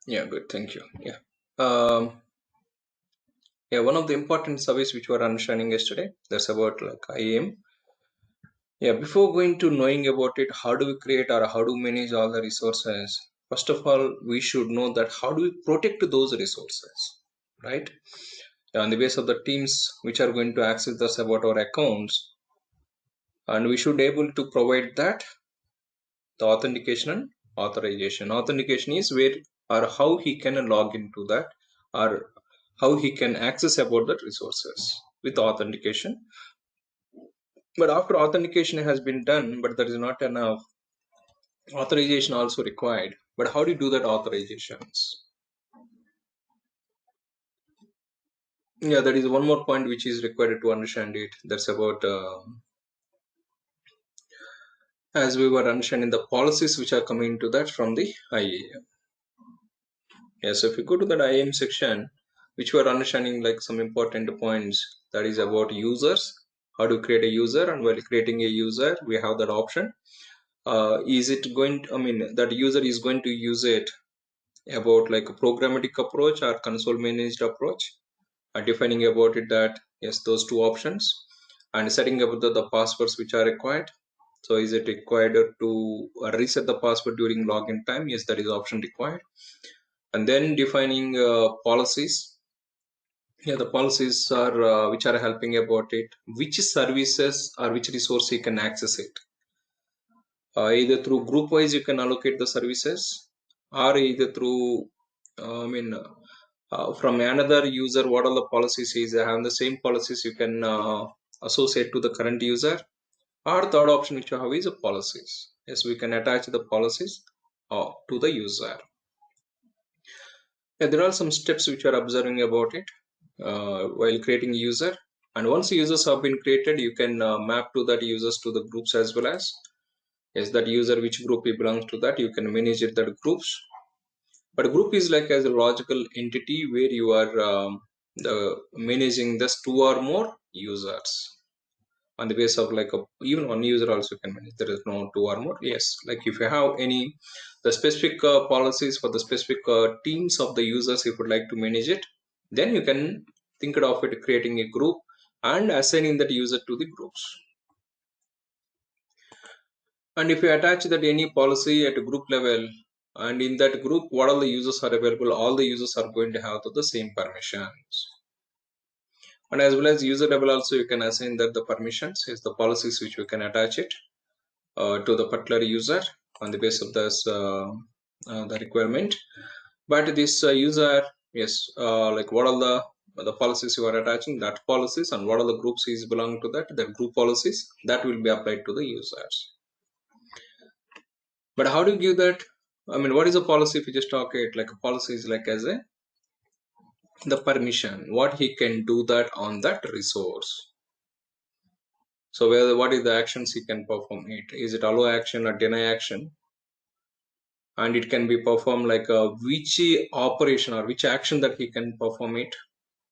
Yeah, good. Thank you. Yeah. Um, yeah, one of the important surveys which we were understanding yesterday, that's about like IAM. Yeah, before going to knowing about it, how do we create or how do we manage all the resources? First of all, we should know that how do we protect those resources, right? On the base of the teams which are going to access us about our accounts, and we should able to provide that the authentication and authorization. Authentication is where or how he can log into that or how he can access about that resources with authentication. But after authentication has been done, but there is not enough authorization also required. But how do you do that authorizations? Yeah, that is one more point which is required to understand it. That's about as we were understanding the policies which are coming to that from the IAM. Yes, if you go to that IAM section, which we are understanding like some important points, that is about users, how to create a user, and while creating a user, we have that option. Is it going to, I mean, that user is going to use it about like a programmatic approach or console managed approach, defining about it that, yes, those two options, and setting up the passwords which are required. So is it required to reset the password during login time? Yes, that is option required. And then defining policies. Yeah, the policies are which are helping about it, which services or which resource you can access it. Either through group wise you can allocate the services, or either through from another user, what are the policies is have the same policies you can associate to the current user. Or third option which you have is policies. Yes, we can attach the policies to the user. Yeah, there are some steps which are observing about it while creating user. And once users have been created, you can map to that users to the groups as well as, yes, that user which group he belongs to, that you can manage it that groups. But group is like as a logical entity where you are managing this two or more users on the base of like a, even one user also can manage. There is no two or more. Yes, like if you have any the specific policies for the specific teams of the users, if you would like to manage it, then you can think of it creating a group and assigning that user to the groups. And if you attach that any policy at a group level, and in that group what all the users are available, all the users are going to have the same permissions. And as well as user level also you can assign that the permissions is the policies which we can attach it to the particular user on the basis of this the requirement. But this user, yes, like what are the policies you are attaching, that policies, and what are the groups is belong to that, the group policies that will be applied to the users. But how do you give that? I mean, what is a policy? If you just talk it like a policy is like as a the permission, what he can do that on that resource. So whether what is the actions he can perform it? Is it allow action or deny action? And it can be performed like a which operation or which action that he can perform it.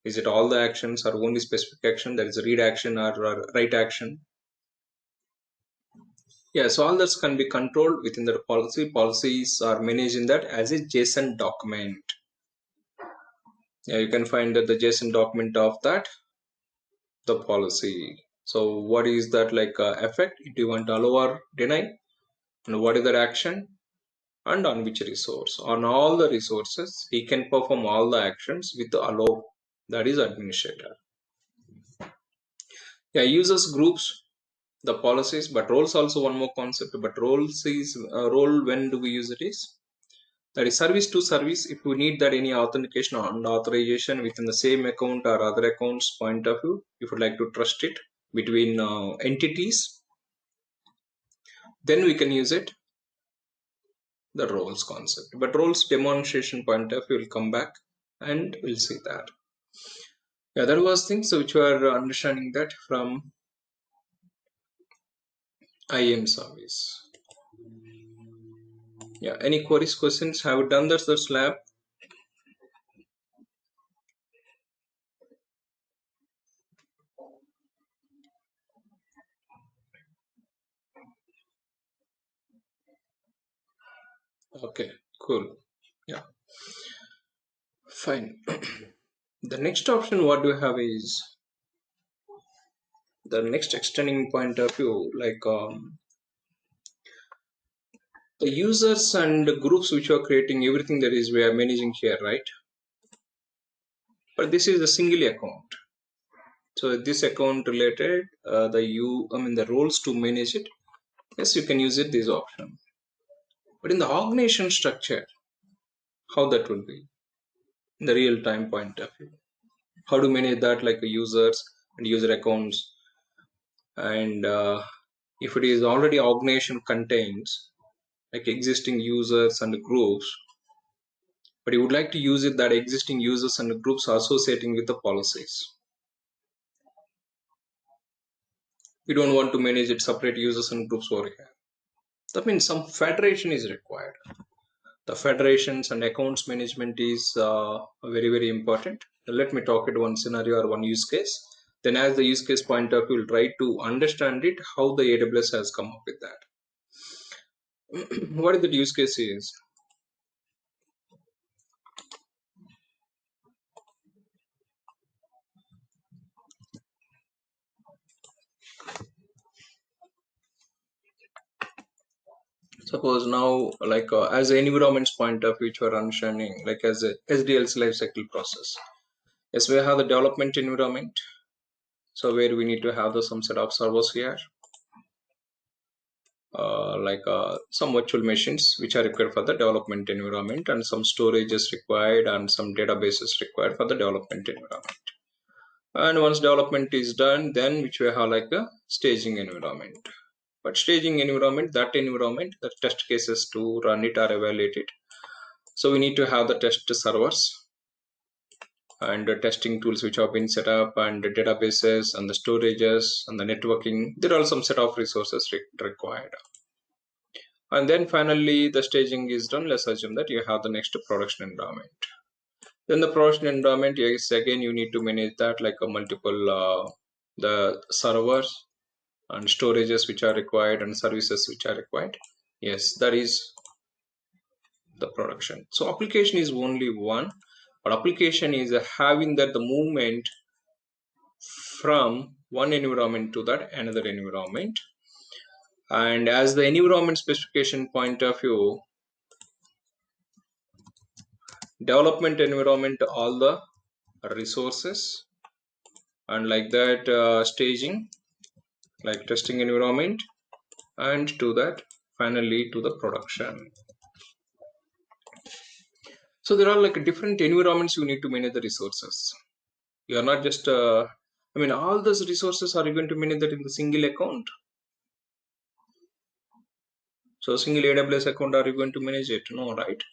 Is it all the actions or only specific action, that is a read action or write action? Yeah, so all this can be controlled within the policy. Policies are managed in that as a JSON document. Yeah, you can find that the JSON document of that the policy. So what is that like effect? Do you want to allow or deny? And what is that action? And on which resource? On all the resources, he can perform all the actions with the allow, that is administrator. Yeah, users groups, the policies, but roles also one more concept. But roles is role when do we use it is that is service to service. If we need that any authentication and authorization within the same account or other accounts point of view, if you like to trust it between entities, then we can use it the roles concept. But roles demonstration point of view will come back and we'll see that. Yeah, that was things which were understanding that from IAM service. Yeah, any queries, questions? Have you done that lab? Okay, cool. Yeah, fine. The next option what we have is the next extending point of view, like the users and the groups which are creating everything that is we are managing here, right? But this is a single account. So this account related, the roles to manage it. Yes, you can use it this option. But in the organization structure, how that will be in the real time point of view? How to manage that like users and user accounts, and if it is already organization contains like existing users and groups, but you would like to use it that existing users and groups are associating with the policies. You don't want to manage it separate users and groups over here. That means some federation is required. The federations and accounts management is very very important. Let me talk it one scenario or one use case. Then as the use case point of view, we'll try to understand it how the AWS has come up with that. What is the use case is? Suppose now like as an environments point of which we're understanding like as a SDLC life cycle process. Yes, we have the development environment. So where we need to have the some set of servers here, some virtual machines which are required for the development environment, and some storage is required and some databases required for the development environment. And once development is done, then which we have like a staging environment. But staging environment, that environment, the test cases to run it or evaluate it. So we need to have the test servers and the testing tools which have been set up, and the databases and the storages and the networking. There are some set of resources required. And then finally the staging is done. Let's assume that you have the next production environment. Then the production environment, yes, again you need to manage that like a multiple the servers and storages which are required and services which are required. Yes, that is the production. So application is only one, but application is having that the movement from one environment to that another environment. And as the environment specification point of view, development environment all the resources, and like that staging like testing environment, and to that finally to the production. So there are like different environments you need to manage the resources. You are not just all those resources are you going to manage that in the single account? So single AWS account, are you going to manage it? No, right?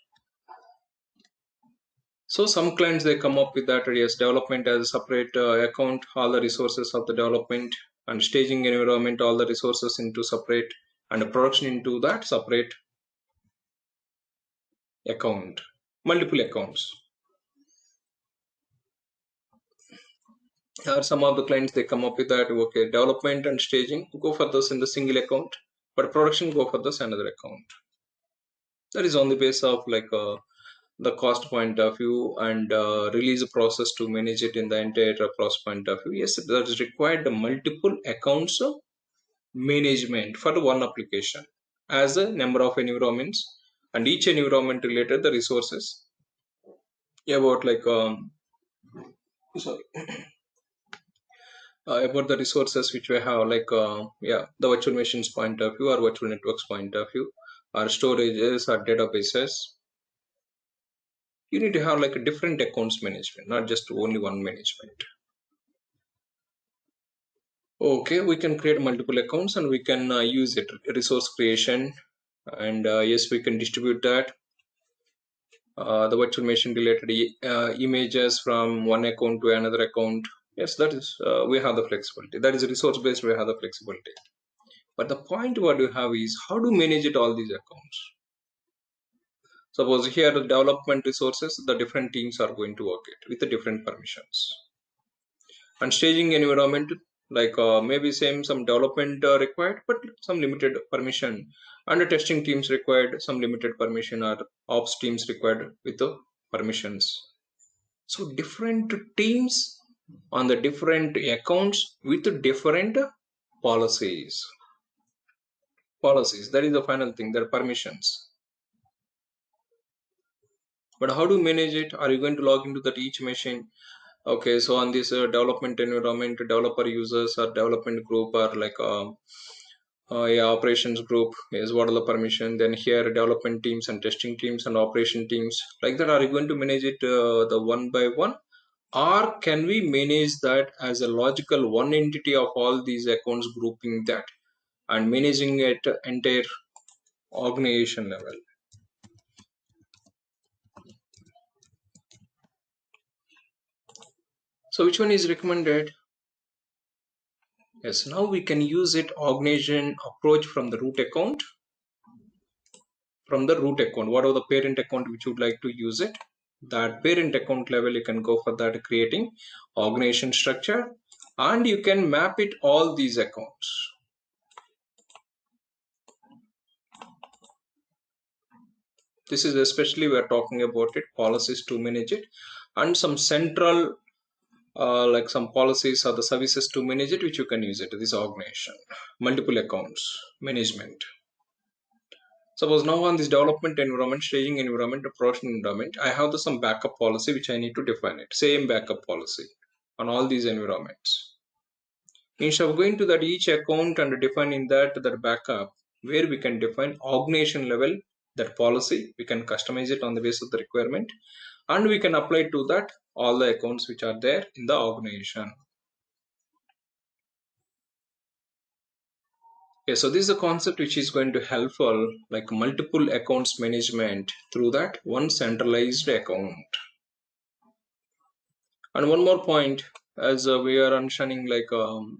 So some clients they come up with that, yes, development as a separate account, all the resources of the development, and staging environment, all the resources into separate, and the production into that separate account, multiple accounts. Or some of the clients they come up with that, okay, development and staging go for this in the single account, but production go for this another account. That is on the basis of like the cost point of view, and release process to manage it in the entire process point of view. Yes, that is required the multiple accounts of management for the one application as a number of environments, and each environment related the resources about like sorry about the resources which we have like the virtual machines point of view or virtual networks point of view, or storages or databases. You need to have like a different accounts management, not just only one management. Okay, we can create multiple accounts and we can use it resource creation, and yes, we can distribute that the virtual machine related images from one account to another account. Yes, that is we have the flexibility. That is resource based. We have the flexibility. But the point what you have is how to manage it all these accounts. Suppose here the development resources, the different teams are going to work it with the different permissions. And staging environment, like maybe same some development required, but some limited permission And the testing teams required some limited permission, or ops teams required with the permissions. So different teams on the different accounts with different policies. Policies, that is the final thing, their permissions. But how to manage it? Are you going to log into that each machine? Okay, so on this development environment, developer users or development group are like yeah, operations group is what are the permission. Then here development teams and testing teams and operation teams, like that. Are you going to manage it the one by one, or can we manage that as a logical one entity of all these accounts, grouping that and managing it entire organization level? So which one is recommended? Yes, now we can use it organization approach from the root account. From the root account, whatever the parent account which you would like to use it, that parent account level you can go for that, creating organization structure, and you can map it all these accounts. This is especially we are talking about it, policies to manage it, and some central like some policies or the services to manage it, which you can use it, this organization, multiple accounts management. Suppose now on this development environment, staging environment, production environment, I have some backup policy which I need to define it. Same backup policy on all these environments. Instead of going to that each account and defining that backup, where we can define organization level that policy, we can customize it on the basis of the requirement, and we can apply to that all the accounts which are there in the organization. Yeah, so this is a concept which is going to helpful like multiple accounts management through that one centralized account. And one more point, as we are understanding like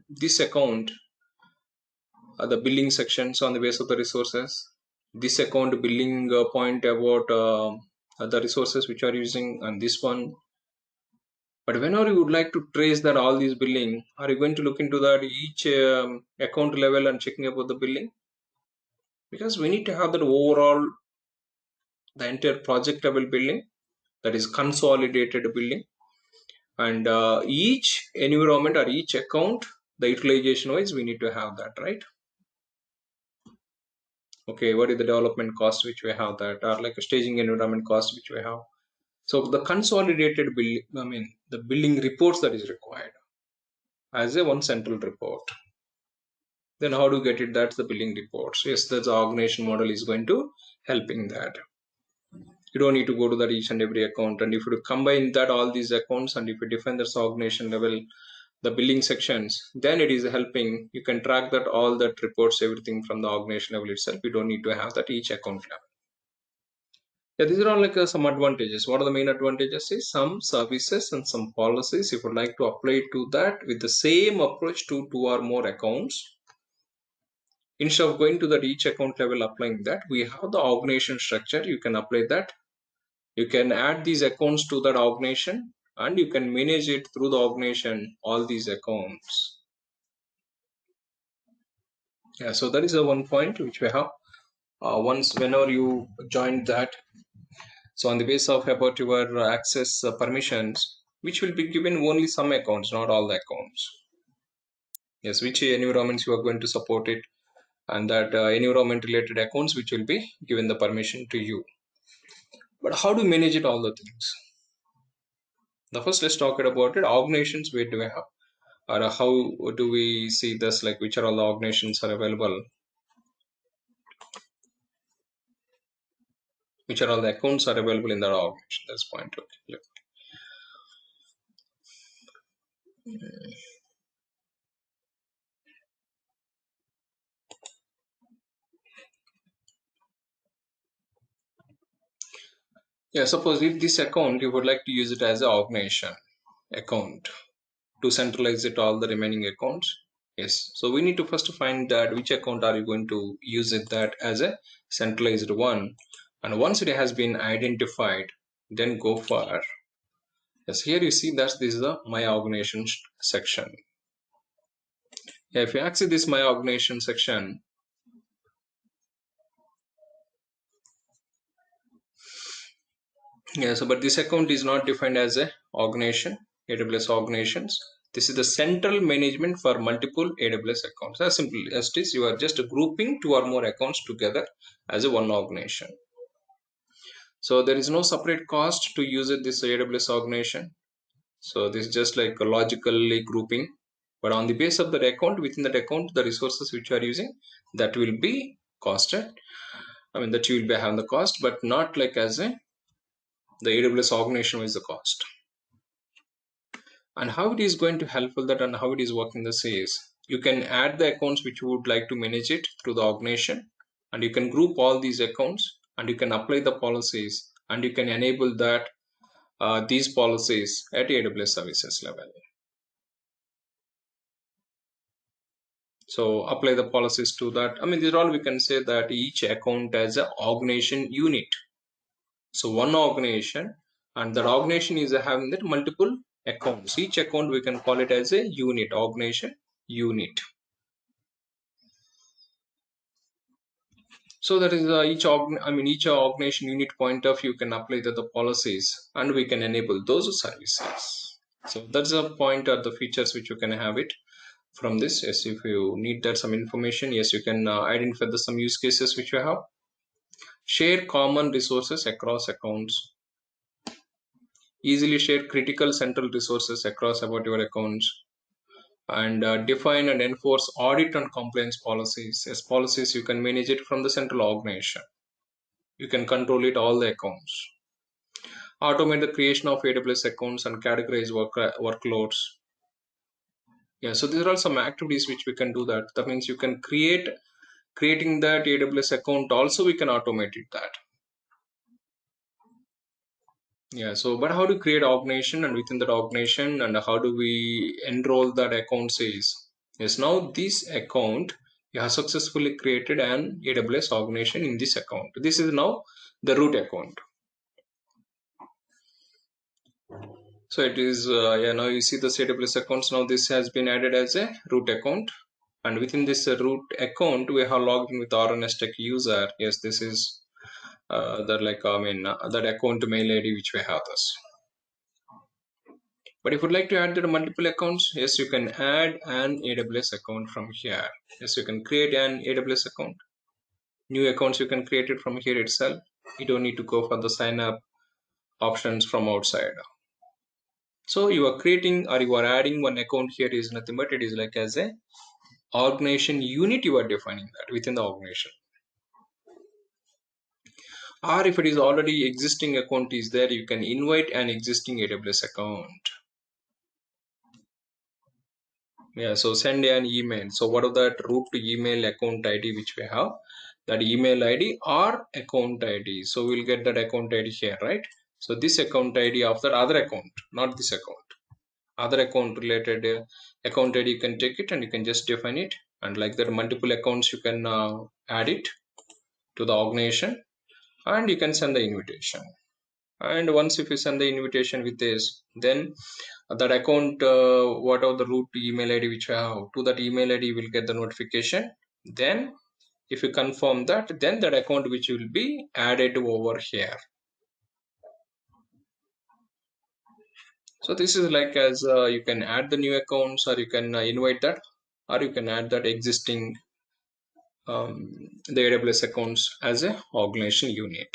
this account, the billing sections on the base of the resources. This account billing point about the resources which are using, and this one. But whenever you would like to trace that all these billing, are you going to look into that each account level and checking about the billing? Because we need to have that overall the entire project level billing, that is consolidated billing, and each environment or each account, the utilization wise we need to have that, right? Okay, what is the development cost which we have that, or like a staging environment cost which we have. So the consolidated bill, I mean the billing reports that is required as a one central report. Then how to get it? That's the billing reports. Yes, that's the organization model is going to helping that. You don't need to go to that each and every account, and if you combine that all these accounts, and if you define this organization level the billing sections, then it is helping. You can track that all that reports everything from the organization level itself. You don't need to have that each account level. Yeah, these are all like some advantages. What are the main advantages? Is some services and some policies. If you would like to apply to that with the same approach to two or more accounts, instead of going to that each account level applying that, we have the organization structure. You can apply that. You can add these accounts to that organization, and you can manage it through the organization, all these accounts. Yeah, so that is the one point which we have. Once whenever you join that, so on the basis of about your access permissions, which will be given only some accounts, not all the accounts. Yes, which environments you are going to support it, and that environment related accounts which will be given the permission to you. But how to manage it all the things? The first let's talk about it. Organizations, where do we have, or how do we see this? Like which are all the organizations are available? Which are all the accounts are available in that organization? That's point. Okay. Yeah, suppose if this account you would like to use it as an organization account to centralize it all the remaining accounts. Yes, so we need to first find that which account are you going to use it that as a centralized one, and once it has been identified, then go for, yes, here you see that this is the my organization section. Yeah, if you access this my organization section, Yeah, so but this account is not defined as a organization, AWS organizations. This is the central management for multiple AWS accounts. As simple as it is, you are just grouping two or more accounts together as a one organization. So there is no separate cost to use it, this AWS organization. So this is just like a logically grouping. But on the base of that account, within that account, the resources which you are using, that will be costed. I mean that you will be having the cost, but not like as a the AWS organization is the cost. And how it is going to helpful that and how it is working this is you can add the accounts which you would like to manage it through the organization, and you can group all these accounts, and you can apply the policies, and you can enable that these policies at AWS services level. So apply the policies to that. I mean, these are all we can say that each account as an organization unit. So one organization, and that organization is having that multiple accounts. Each account we can call it as a unit, organization unit. So that is each organization unit point of view can apply the policies, and we can enable those services. So that's a point or the features which you can have it from this. Yes, if you need that some information, yes, you can identify some use cases which you have. Share common resources across accounts. Easily share critical central resources across about your accounts, and define and enforce audit and compliance policies. As policies, you can manage it from the central organization. You can control it all the accounts. Automate the creation of AWS accounts and categorize workloads. Yeah, so these are all some activities which we can do that. That means you can creating that AWS account also we can automate it that. Yeah, so but how to create organization, and within that organization, and how do we enroll that account says? Yes, now this account you have successfully created an AWS organization in this account. This is now the root account. So it is yeah, now you see the AWS accounts. Now this has been added as a root account, and within this root account we have logged in with RNS Tech user. Yes, this is that like that account mail ID which we have this. But if you'd like to add the multiple accounts, yes, you can add an AWS account from here. Yes, you can create an AWS account. New accounts you can create it from here itself. You don't need to go for the sign up options from outside. So you are creating or you are adding one account here is nothing but it is like as a organization unit you are defining that within the organization. Or if it is already existing account is there, you can invite an existing AWS account. Yeah, so send an email. So what of that root to email account ID which we have, that email ID or account ID. So we'll get that account ID here, right? So this account ID of that other account, not this account. Other account related account ID you can take it and you can just define it, and like that multiple accounts you can add it to the organization, and you can send the invitation. And once if you send the invitation with this, then that account whatever the root email ID which you have, to that email ID will get the notification. Then if you confirm that, then that account which will be added over here. So this is like as you can add the new accounts, or you can invite that, or you can add that existing the AWS accounts as a organization unit.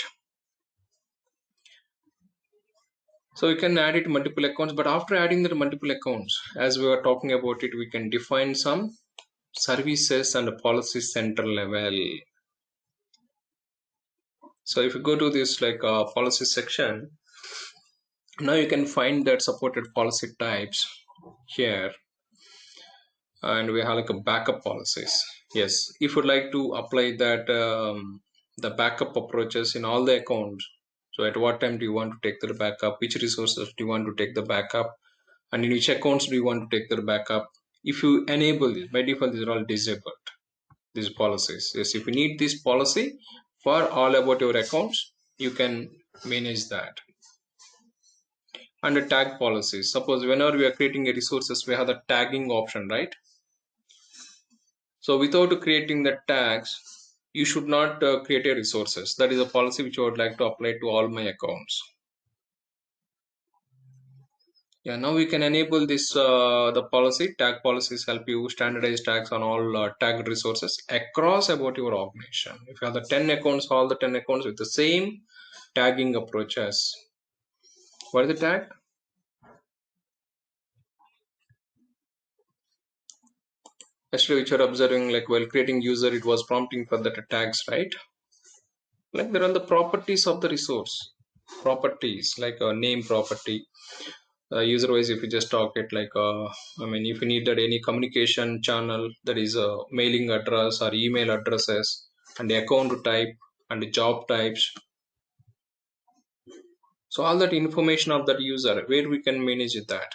So you can add it multiple accounts, but after adding the multiple accounts, as we were talking about it, we can define some services and policy center level. So if you go to this like policy section, now you can find that supported policy types here, and we have like a backup policies. Yes, if you'd like to apply that the backup approaches in all the accounts, so at what time do you want to take the backup, which resources do you want to take the backup, and in which accounts do you want to take the backup. If you enable this, by default these are all disabled, these policies. Yes, if you need this policy for all about your accounts, you can manage that. Under tag policies, suppose whenever we are creating a resources, we have the tagging option, right? So without creating the tags, you should not create a resources. That is a policy which I would like to apply to all my accounts. Yeah, now we can enable this the policy. Tag policies help you standardize tags on all tagged resources across about your organization. If you have the 10 accounts, all the 10 accounts with the same tagging approaches. What is the tag? Actually, which you're observing, like while creating user, it was prompting for the tags, right? Like there are the properties of the resource. Properties like a name property. User wise, if you just talk it like, I mean, if you need that any communication channel, that is a mailing address or email addresses, and the account type and the job types. So all that information of that user, where we can manage that.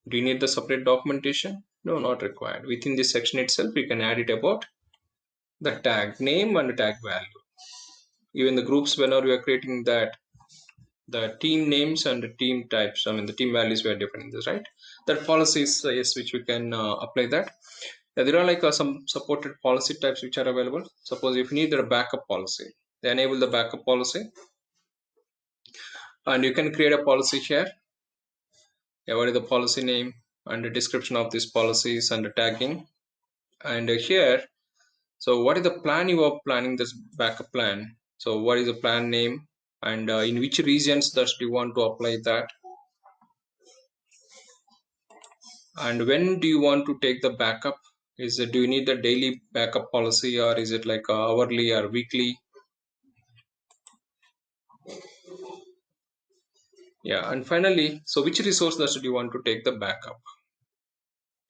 Do you need the separate documentation? No, not required. Within this section itself, we can add it about the tag name and the tag value. Even the groups, whenever we are creating that, the team names and the team types, I mean, the team values were different in this, right? That policies, yes, which we can apply that. Yeah, there are like some supported policy types which are available. Suppose if you need a backup policy, they enable the backup policy, and you can create a policy here. Yeah, what is the policy name and the description of these policies and the tagging. And here, so what is the plan you are planning this backup plan? So what is the plan name and in which regions does you want to apply that? And when do you want to take the backup? Is it, do you need the daily backup policy or is it like hourly or weekly? Yeah, and finally, so which resource does do you want to take the backup?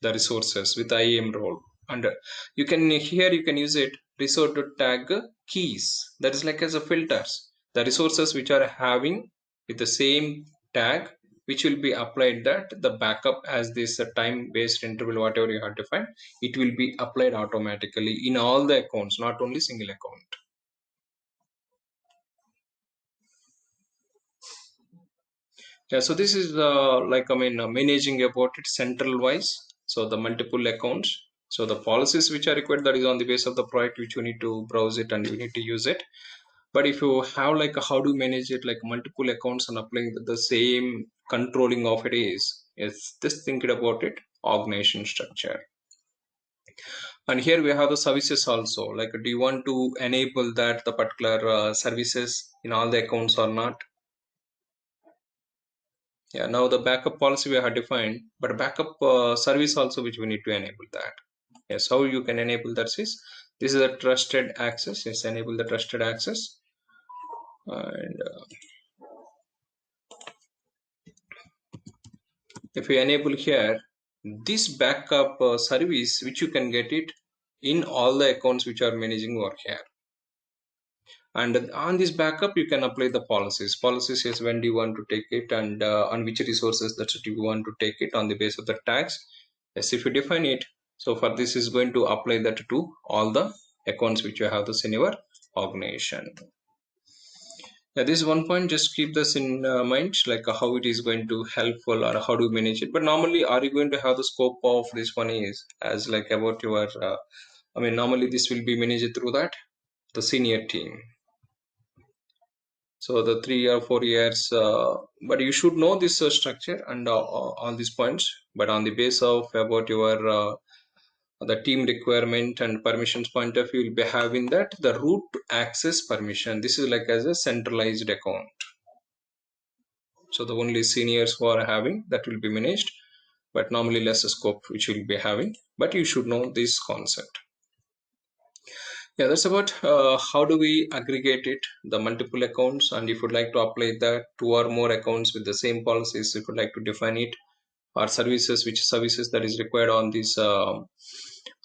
The resources with IAM role. And you can here you can use it resort to tag keys. That is like as a filters. The resources which are having with the same tag which will be applied that the backup as this time based interval whatever you have defined, it will be applied automatically in all the accounts, not only single account. Yeah, so this is like I mean managing about it central wise. So the multiple accounts. So the policies which are required, that is on the base of the project which you need to browse it and you need to use it. But if you have like how to manage it like multiple accounts and applying the same controlling of it is just thinking about it organization structure. And here we have the services also. Like do you want to enable that the particular services in all the accounts or not? Yeah, now the backup policy we have defined, but backup service also which we need to enable that. Yes, how you can enable that is this is a trusted access. Yes, enable the trusted access, and if you enable here this backup service, which you can get it in all the accounts which are managing work here. And on this backup you can apply the policies is when do you want to take it and on which resources that you want to take it on the base of the tags. Yes, if you define it, so for this is going to apply that to all the accounts which you have this in your organization. Yeah, this is one point, just keep this in mind, like how it is going to helpful or how to manage it. But normally are you going to have the scope of this one is as like about your I mean normally this will be managed through that the senior team. So the 3 or 4 years, but you should know this structure and all these points. But on the base of about your the team requirement and permissions point of view, you'll be having that the root access permission. This is like as a centralized account. So the only seniors who are having that will be managed, but normally less scope which will be having. But you should know this concept. Yeah, that's about how do we aggregate it, the multiple accounts, and if you'd like to apply that 2 or more accounts with the same policies, if you'd like to define it, or services, which services that is required on these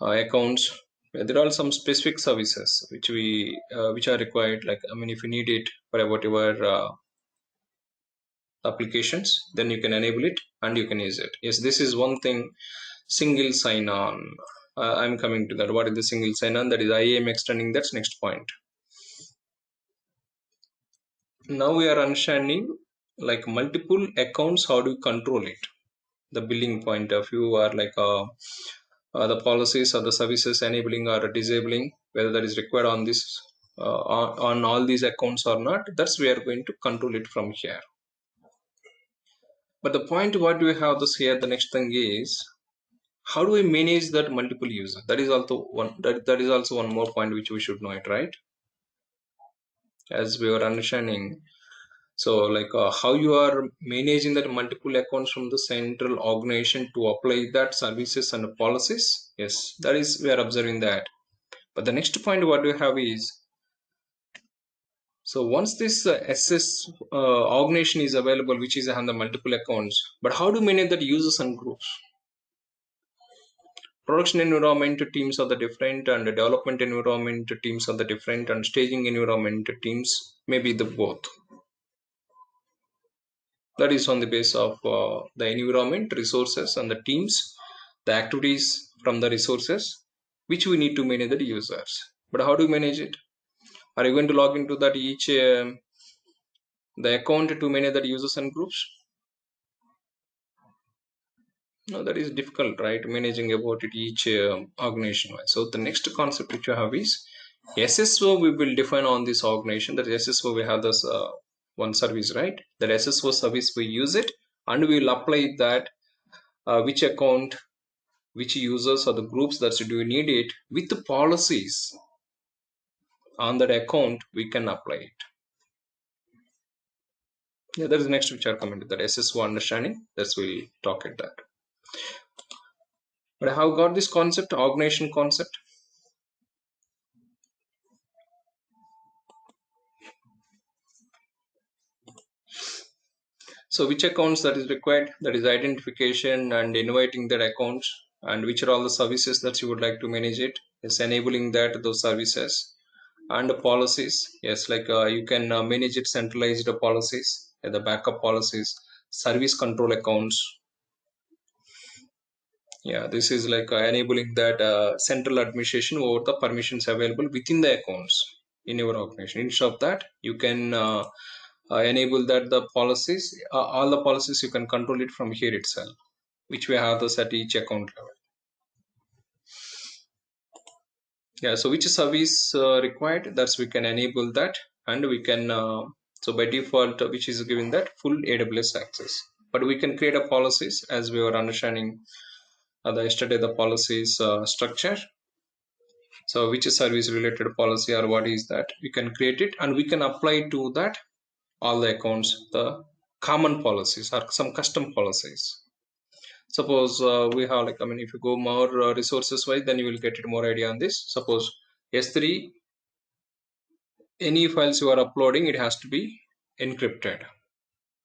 accounts. There are some specific services which are required. Like I mean, if you need it for whatever applications, then you can enable it and you can use it. Yes, this is one thing. Single sign-on. I'm coming to that. What is the single sign-on? That is IAM extending. That's next point. Now we are understanding like multiple accounts. How do you control it? The billing point of view, or like the policies or the services enabling or disabling, whether that is required on this on all these accounts or not. That's we are going to control it from here. But the point what do we have this here, the next thing is, how do we manage that multiple user? That is also one, that is also one more point which we should know it, right? As we were understanding. So like how you are managing that multiple accounts from the central organization to apply that services and policies. Yes, that is we are observing that. But the next point what we have is, so once this SS organization is available, which is on the multiple accounts, but how do manage that users and groups? Production environment teams are the different, and the development environment teams are the different, and staging environment teams may be the both. That is on the base of the environment, resources, and the teams, the activities from the resources, which we need to manage the users. But how do you manage it? Are you going to log into that each the account to manage the users and groups? No, that is difficult, right? Managing about it each organization wise. So the next concept which you have is SSO. We will define on this organization. That SSO we have this one service, right? That SSO service we use it, and we will apply that which account, which users or the groups that do need it with the policies on that account. We can apply it. Yeah, that is next which are coming to that SSO understanding. That's we'll talk at that. But I have got this concept, organization concept. So which accounts that is required, that is identification and inviting that accounts, and which are all the services that you would like to manage it. Yes, enabling that those services and the policies. Yes, like you can manage it centralized policies, the backup policies, service control accounts. Yeah, this is like enabling that central administration over the permissions available within the accounts in your organization. Instead of that, you can enable that the policies, all the policies you can control it from here itself, which we have this at each account level. Yeah, so which service required, that's we can enable that, and we can so by default which is giving that full AWS access. But we can create a policies as we were understanding the yesterday the policies structure. So which is service related policy or what is that, we can create it and we can apply to that all the accounts the common policies or some custom policies. Suppose we have like, I mean, if you go more resources wise, then you will get it more idea on this. Suppose S3, any files you are uploading, it has to be encrypted.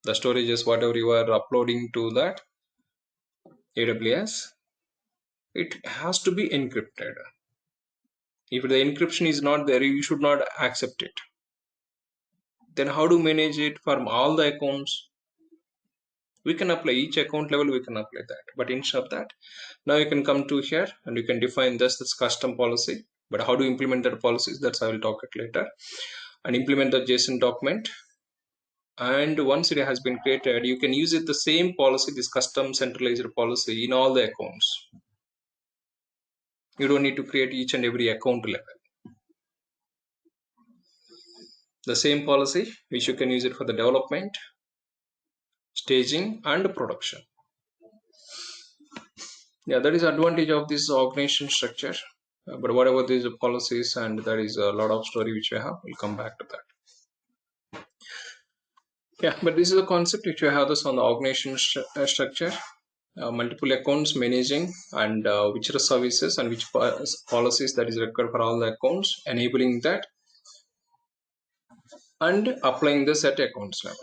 The storages, whatever you are uploading to that AWS, it has to be encrypted. If the encryption is not there, you should not accept it. Then how to manage it from all the accounts? We can apply each account level, we can apply that. But instead of that, now you can come to here and you can define this custom policy. But how to implement that policies, that's I will talk it later. And implement the JSON document. And once it has been created, you can use it the same policy, this custom centralized policy in all the accounts. You don't need to create each and every account level. The same policy which you can use it for the development, staging, and production. Yeah, that is advantage of this organization structure. But whatever these policies, and there is a lot of story which we have, we'll come back to that. Yeah, but this is a concept which we have this on the organization structure, multiple accounts managing, and which are services and which policies that is required for all the accounts, enabling that and applying this at accounts level.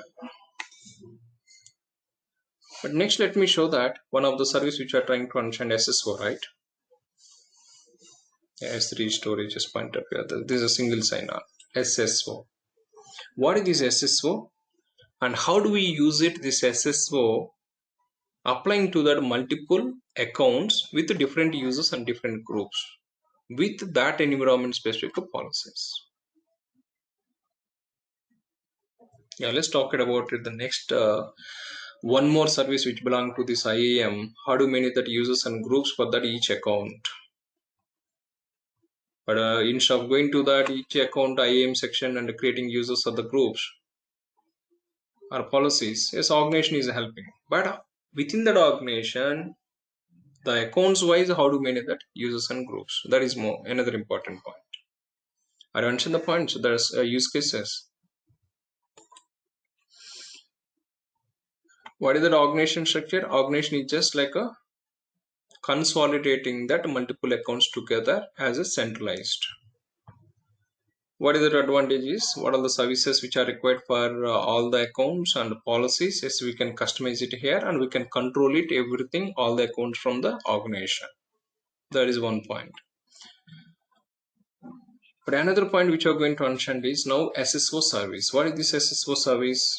But next, let me show that one of the service which we are trying to understand, SSO, right? S3 storage is point up here. This is a single sign-on, SSO. What is this SSO? And how do we use it, this SSO, applying to that multiple accounts with different users and different groups with that environment specific policies? Yeah, let's talk about it. The next one more service which belong to this IAM, how to manage that users and groups for that each account. But instead of going to that each account IAM section and creating users of the groups, or policies, yes, organization is helping. But within that organization, the accounts wise, how to manage that users and groups? That is more another important point. I mentioned the point. So there's use cases. What is that organization structure? Organization is just like a consolidating that multiple accounts together as a centralized. What is the advantages? What are the services which are required for all the accounts and policies? Yes, we can customize it here and we can control it everything, all the accounts from the organization. That is one point. But another point which we are going to understand is now SSO service. What is this SSO service?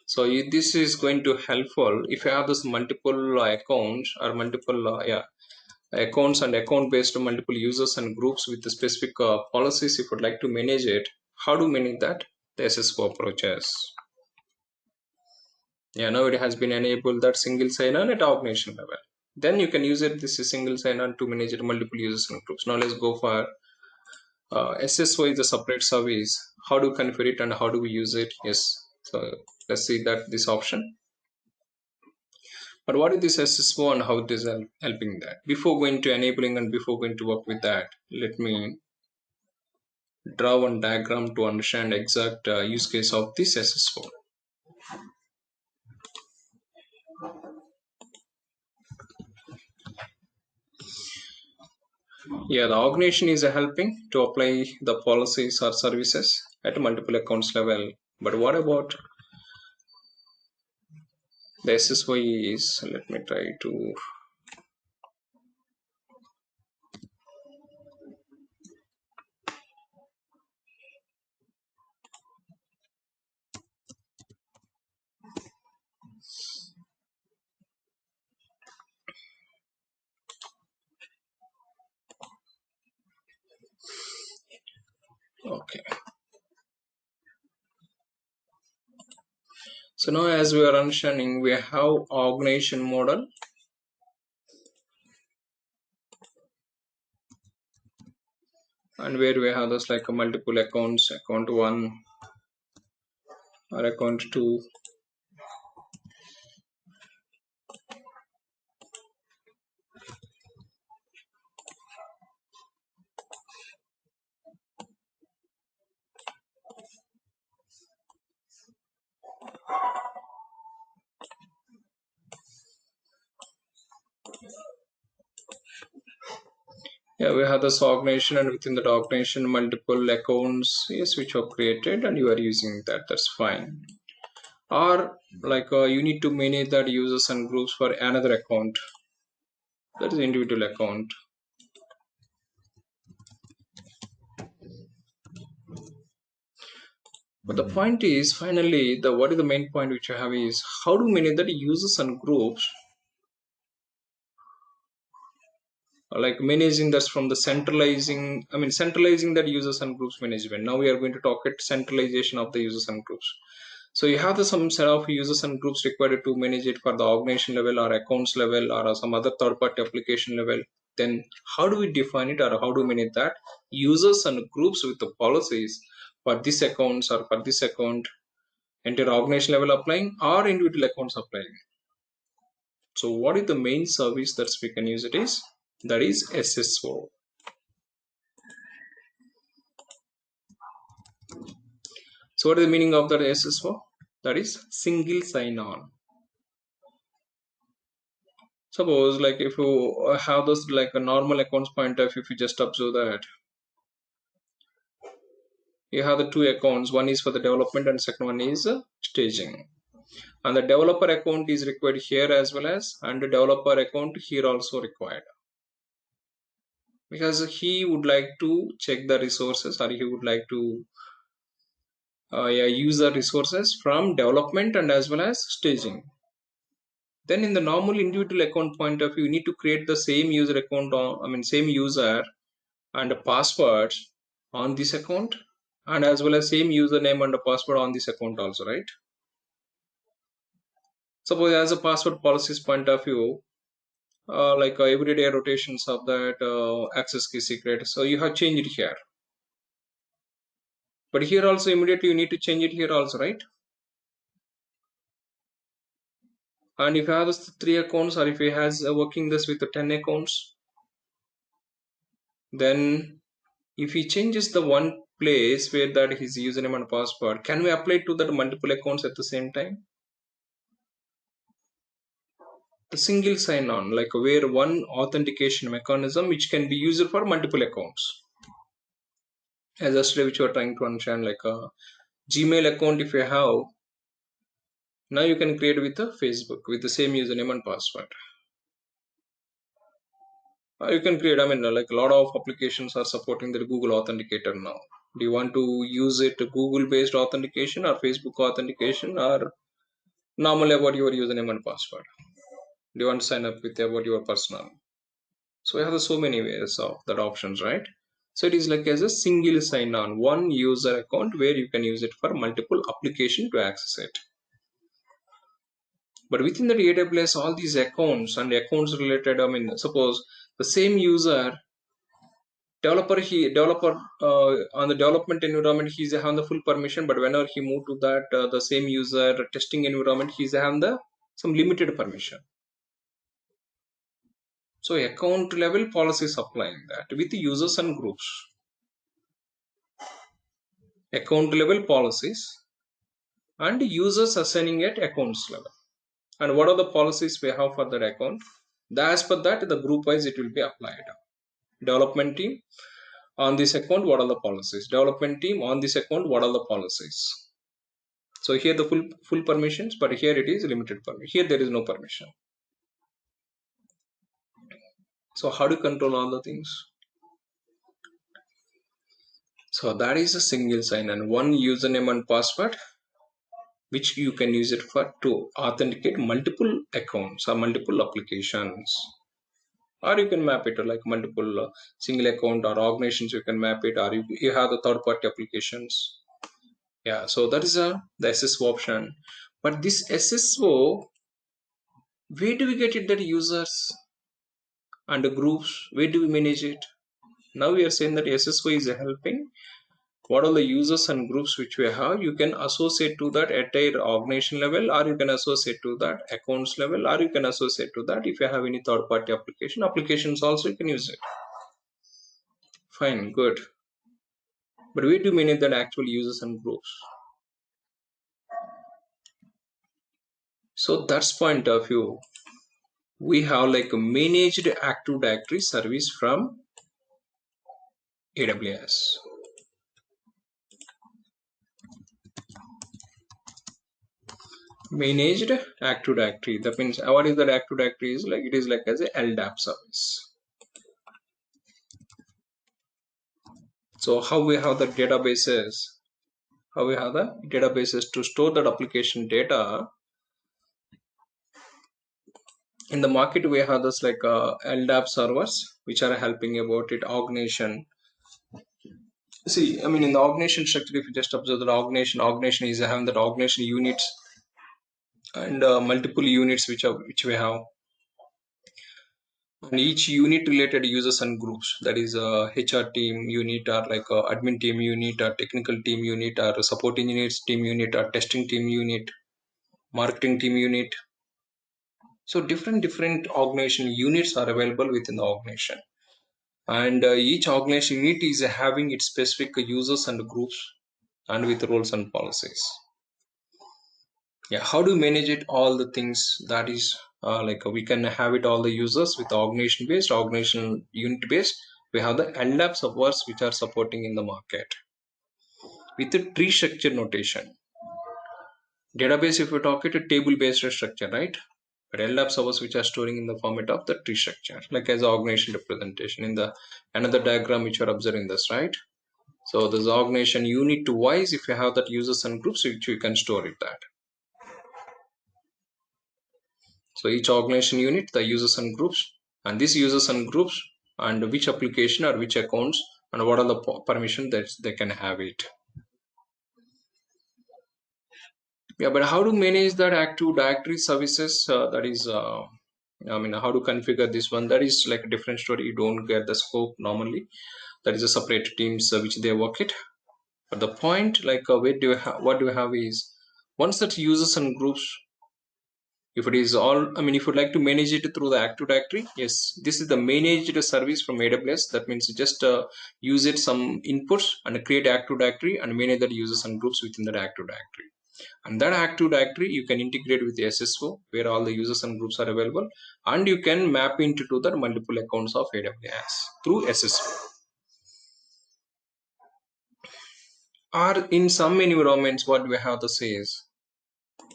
So this is going to helpful if you have this multiple accounts or multiple accounts and account based multiple users and groups with the specific policies. If you would like to manage it, how to manage that? The SSO approaches. Yeah, now it has been enabled that single sign-on at organization level. Then you can use it. This is single sign-on to manage it multiple users and groups. Now let's go for SSO is a separate service. How do we configure it and how do we use it? Yes. So let's see that this option. But what is this SSO and how it is helping that? Before going to enabling and before going to work with that, let me draw one diagram to understand exact use case of this SSO. Yeah, the organization is helping to apply the policies or services at multiple accounts level. But what about the SSO is, let me try to, okay. So now as we are understanding, we have organization model and where we have those like multiple accounts, account 1 or account 2. Yeah, we have this organization and within that organization multiple accounts, yes, which are created and you are using that, that's fine. Or like you need to manage that users and groups for another account, that is individual account. But the point is finally the what is the main point which I have is how to manage that users and groups, like managing that's from the centralizing, I mean centralizing that users and groups management. Now we are going to talk at centralization of the users and groups. So you have the some set of users and groups required to manage it for the organization level or accounts level or some other third party application level. Then how do we define it or how do we manage that users and groups with the policies for this accounts or for this account, entire organization level applying or individual accounts applying? So what is the main service that we can use it is? That is SSO. So what is the meaning of that SSO? That is single sign-on. Suppose like if you have this like a normal accounts point of view, if you just observe that you have the two accounts, one is for the development and second one is staging. And the developer account is required here as well as and the developer account here also required. Because he would like to check the resources or he would like to use the resources from development and as well as staging. Then in the normal individual account point of view, you need to create the same user account on, I mean same user and passwords on this account and as well as same username and password on this account also, right? Suppose as a password policies point of view, like everyday rotations of that access key secret, so you have changed it here. But here also immediately you need to change it here also, right? And if you have this 3 accounts, or if he has working this with the 10 accounts, then if he changes the one place where that his username and password, can we apply to that multiple accounts at the same time? The single sign-on, like where one authentication mechanism which can be used for multiple accounts. As yesterday, which we are trying to understand, like a Gmail account, if you have, now you can create with a Facebook with the same username and password. You can create, I mean, like a lot of applications are supporting the Google Authenticator now. Do you want to use it Google based authentication or Facebook authentication, or normally about your username and password? Do you want to sign up with about your personal? So we have so many ways of that options, right? So it is like as a single sign on one user account where you can use it for multiple application to access it. But within the AWS, all these accounts and accounts related, I mean, suppose the same user developer on the development environment, he's having the full permission, but whenever he move to that the same user testing environment, he's having the some limited permission. So account level policies applying that with the users and groups. Account level policies and users assigning at accounts level. And what are the policies we have for that account? As per that, the group wise it will be applied. Development team on this account, what are the policies? Development team on this account, what are the policies? So here the full permissions, but here it is limited permission. Here there is no permission. So how to control all the things? So that is a single sign and one username and password, which you can use it for to authenticate multiple accounts or multiple applications. Or you can map it to like multiple single account or organizations, you can map it, or you have the third party applications. Yeah, so that is the SSO option. But this SSO, where do we get it that users and the groups, where do we manage it? Now we are saying that SSO is helping. What are the users and groups which we have? You can associate to that entire organization level, or you can associate to that accounts level, or you can associate to that if you have any third party applications also you can use it. Fine, good. But where do we manage that actual users and groups? So that's point of view. We have like a managed Active Directory service from AWS. Managed Active Directory. That means what is that Active Directory is like? It is like as a LDAP service. So how we have the databases? How we have the databases to store that application data. In the market, we have this like LDAP servers, which are helping about it organization. See, I mean, in the organization structure, if you just observe that organization is having that organization units and multiple units which we have, and each unit related users and groups. That is a HR team unit, or like a admin team unit, or technical team unit, or support engineers team unit, or testing team unit, marketing team unit. So different organization units are available within the organization, and each organization unit is having its specific users and groups, and with roles and policies. Yeah, how do you manage it all the things? That is like we can have it all the users with organization unit based. We have the LDAP servers which are supporting in the market with the tree structure notation. Database, if we talk it, a table based structure, right? But LDAP servers which are storing in the format of the tree structure, like as organization representation in the another diagram which you are observing this, right? So this organization unit wise, if you have that users and groups, which you can store it that. So each organization unit, the users and groups, and these users and groups, and which application or which accounts, and what are the permission that they can have it. Yeah, but how to manage that Active Directory services? That is, I mean, how to configure this one? That is like a different story. You don't get the scope normally. That is a separate teams which they work it. But the point, like where do you what do you have is, once that users and groups, if it is all, I mean, if you'd like to manage it through the Active Directory, yes, this is the managed service from AWS. That means you just use it some inputs and create Active Directory and manage the users and groups within that Active Directory. And that Active Directory you can integrate with the SSO where all the users and groups are available, and you can map into to the multiple accounts of AWS through SSO. Or in some environments, what we have to say is,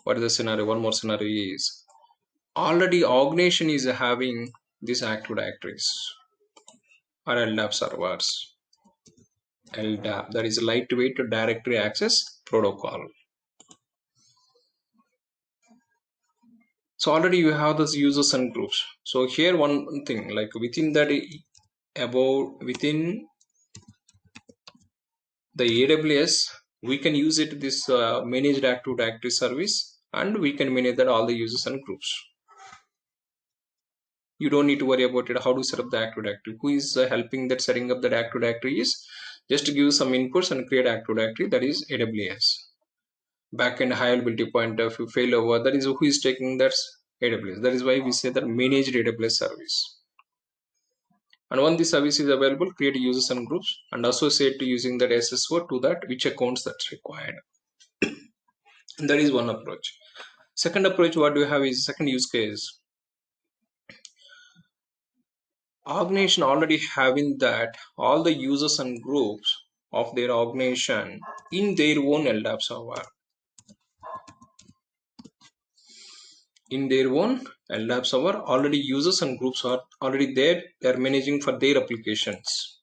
what is the scenario? One more scenario is, already organization is having these Active Directories or LDAP servers. LDAP, that is lightweight directory access protocol. So already you have those users and groups. So here one thing, like within that, within the AWS, we can use it this managed Active Directory service, and we can manage that all the users and groups. You don't need to worry about it, how to set up the Active Directory. Who is helping that setting up that Active Directory is just to give some inputs and create Active Directory, that is AWS. Backend high availability point of view failover, that is who is taking that, AWS. That is why we say that managed AWS service. And when the service is available, create users and groups and associate to using that SSO to that which accounts that's required. And that is one approach. Second approach, what do you have is second use case. Organization already having that all the users and groups of their organization in their own LDAP server. In their own LDAP server, already users and groups are already there. They are managing for their applications.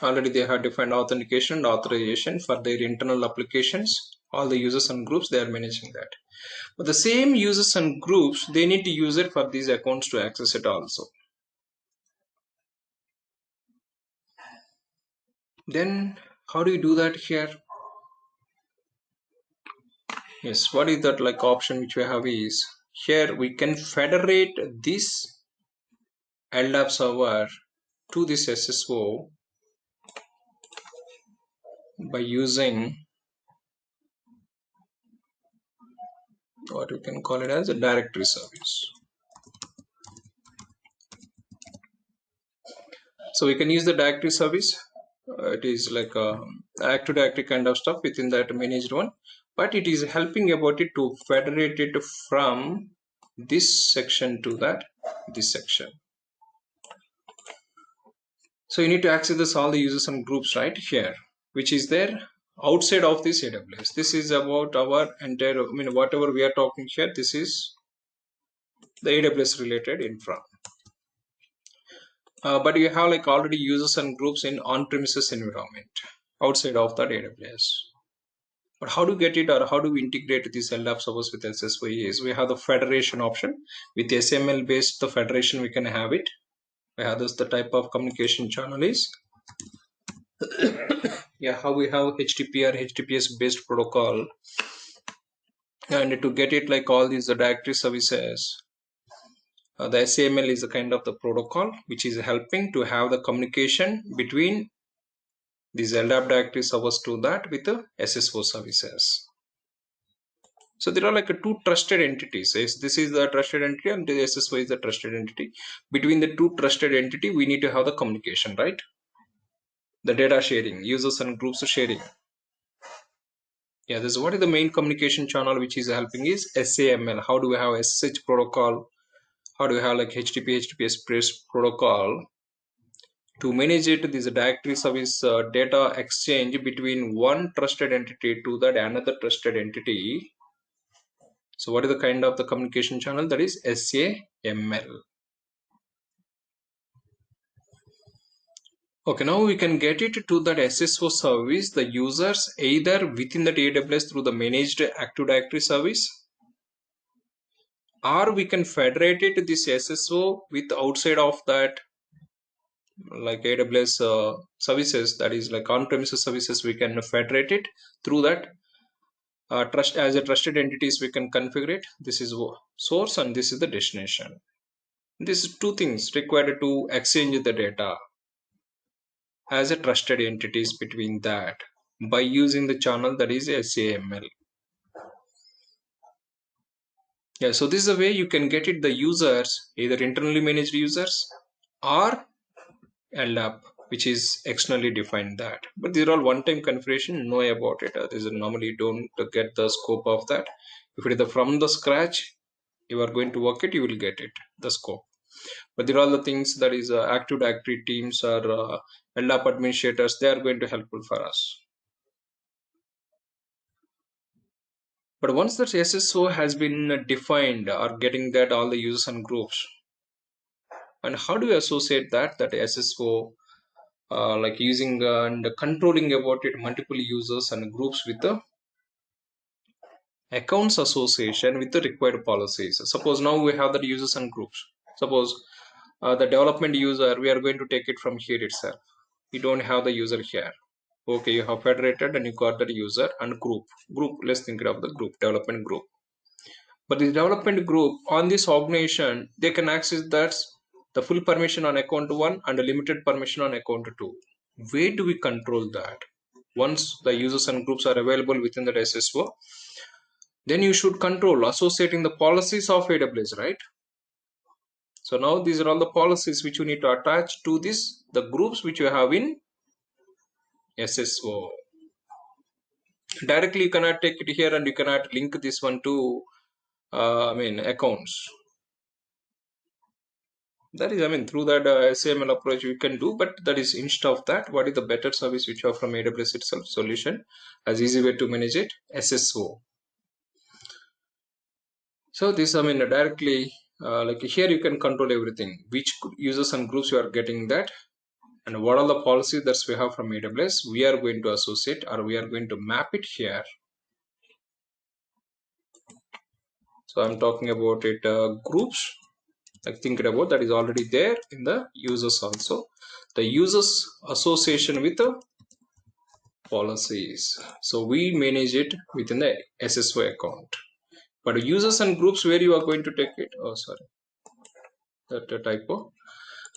Already they have defined authentication and authorization for their internal applications. All the users and groups, they are managing that. But the same users and groups, they need to use it for these accounts to access it also. Then how do you do that here? Yes, what is that like option which we have is, here we can federate this LDAP server to this SSO by using what we can call it as a directory service. So we can use the directory service. It is like a Active Directory kind of stuff within that managed one, but it is helping about it to federate it from this section to this section. So you need to access this all the users and groups right here, which is there outside of this AWS. This is about our entire, I mean, whatever we are talking here, this is the AWS related infra. But you have like already users and groups in on-premises environment outside of that AWS. But how to get it, or how do we integrate these LDAP servers with SSO is, we have the federation option. With SML based the federation, we can have it. We have this the type of communication channel is. Yeah, how we have HTTP or HTTPS based protocol, and to get it like all these directory services, the SAML is a kind of the protocol which is helping to have the communication between these LDAP directory servers to that with the SSO services. So there are like two trusted entities. This is the trusted entity and the SSO is the trusted entity. Between the two trusted entity, we need to have the communication, right? The data sharing, users and groups sharing. Yeah, this is what is the main communication channel which is helping is SAML. How do we have SSH protocol? How do we have like HTTP, HTTPS protocol to manage it? This directory service data exchange between one trusted entity to that another trusted entity. So what is the kind of the communication channel? That is SAML. Okay, now we can get it to that SSO service, the users either within that AWS through the managed Active Directory service, or we can federate it this SSO with outside of that like AWS services, that is like on-premises services, we can federate it through that trust as a trusted entities, we can configure it. This is source and this is the destination. These two things required to exchange the data as a trusted entities between that by using the channel that is SAML. Yeah, so this is the way you can get it the users, either internally managed users or LDAP, which is externally defined that. But these are all one-time configuration, know about it. This is normally don't get the scope of that. If it is from the scratch, you are going to work it, you will get it, the scope. But there are all the things that is active directory teams or LDAP administrators, they are going to helpful for us. But once that SSO has been defined or getting that all the users and groups, and how do we associate that SSO like using and controlling about it multiple users and groups with the accounts association with the required policies. Suppose now we have the users and groups. Suppose the development user, we are going to take it from here itself. We don't have the user here. Okay, you have federated and you got the user and group. Let's think of the group, development group. But the development group on this organization, they can access that the full permission on account 1 and a limited permission on account 2. Where do we control that? Once the users and groups are available within the SSO, then you should control associating the policies of AWS, right? So now these are all the policies which you need to attach to this, the groups which you have in SSO. Directly you cannot take it here and you cannot link this one to accounts. That is, through that SAML approach you can do, but that is instead of that, what is the better service which you have from AWS itself solution as easy way to manage it? SSO. So this, directly, like here you can control everything, which users and groups you are getting that, and what are the policies that we have from AWS, we are going to associate or we are going to map it here. So I'm talking about it groups, like thinking about that is already there in the users also. The users association with the policies. So we manage it within the SSO account. But users and groups, where you are going to take it? Oh, sorry, that typo.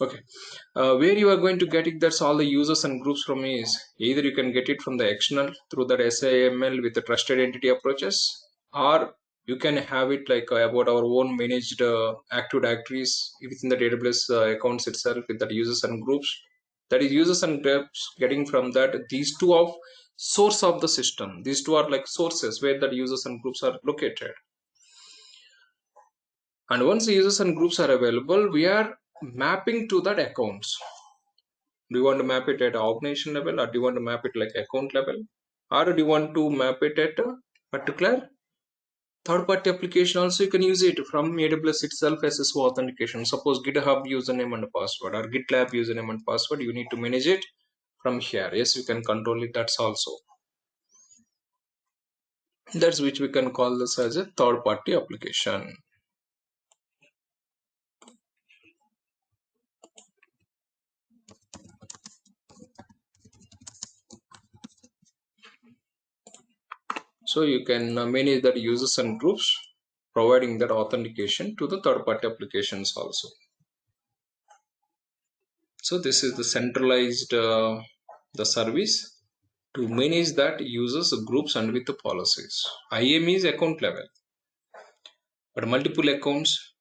Okay, where you are going to get it? That's all the users and groups from is either you can get it from the external through that SAML with the trusted entity approaches, or you can have it like about our own managed active directories within the AWS accounts itself with the users and groups. That is users and groups getting from that these two of source of the system. These two are like sources where the users and groups are located. And once the users and groups are available, we are mapping to that accounts. Do you want to map it at organization level, or do you want to map it like account level, or do you want to map it at a particular third-party application? Also, you can use it from AWS itself SSO authentication. Suppose GitHub username and password or GitLab username and password, you need to manage it from here. Yes, you can control it. That's also. That's which we can call this as a third-party application. So you can manage that users and groups, providing that authentication to the third-party applications also. So this is the centralized the service to manage that users groups and with the policies. IAM is account level, but multiple accounts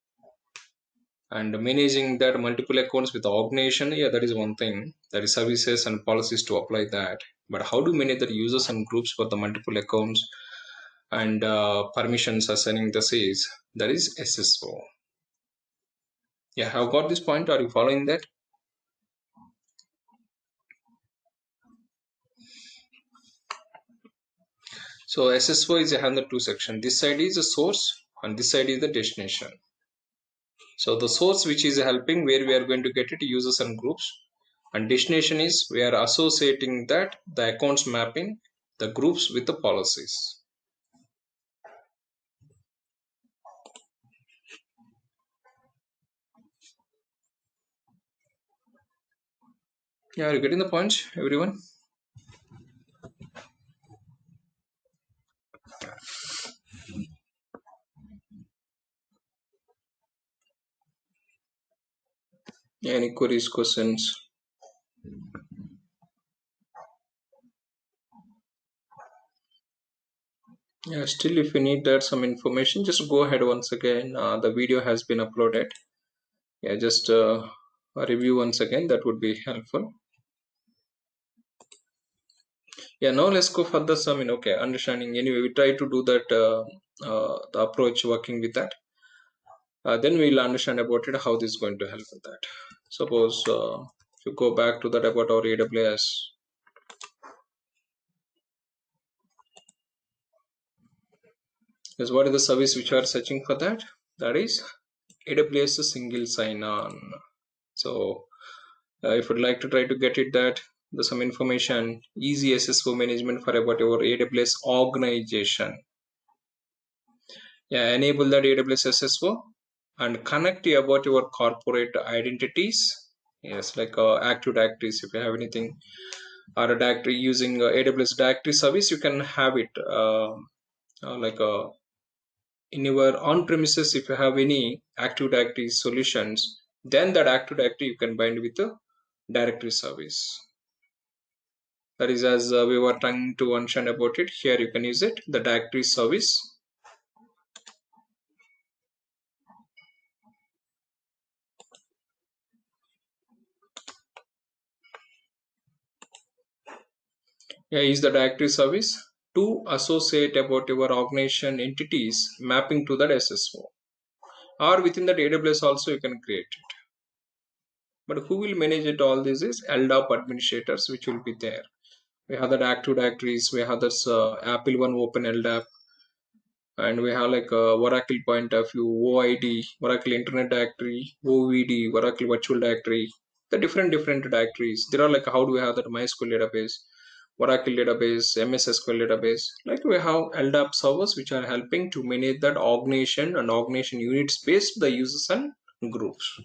and managing that multiple accounts with the organization, yeah, that is one thing. That is services and policies to apply that. But how to manage the users and groups for the multiple accounts and permissions assigning the says, that is SSO. Yeah, have got this point? Are you following that? So SSO is a handle two section. This side is the source and this side is the destination. So the source which is helping where we are going to get it users and groups, and destination is we are associating that the accounts mapping the groups with the policies. Yeah, are you getting the point, everyone? Any queries, questions? Yeah, still if you need that some information, just go ahead once again. The video has been uploaded. Yeah, just a review once again, that would be helpful. Yeah, now let's go further some in okay understanding. Anyway, we try to do that the approach working with that. Then we'll understand about it how this is going to help with that. Suppose if you go back to that about our AWS. Is what is the service which you are searching for that? That is AWS single sign-on. So if you'd like to try to get it that the some information, easy SSO management for about your AWS organization. Yeah, enable that AWS SSO and connect about your corporate identities. Yes, like Active Directories. If you have anything or a directory using AWS directory service, you can have it like in your on-premises. If you have any Active Directory solutions, then that Active Directory you can bind with the directory service. That is as we were trying to understand about it. Here you can use it, the directory service. Yeah, use the directory service to associate about your organization entities mapping to that SSO. Or within that AWS also you can create it. But who will manage it all this is LDAP administrators which will be there. We have that Active Directories, we have this Apple One Open LDAP, and we have like Oracle point of view, OID, Oracle Internet Directory, OVD, Oracle Virtual Directory, the different directories. There are like how do we have that MySQL database, Oracle database, MS SQL database. Like we have LDAP servers which are helping to manage that organization and organization units based the users and groups.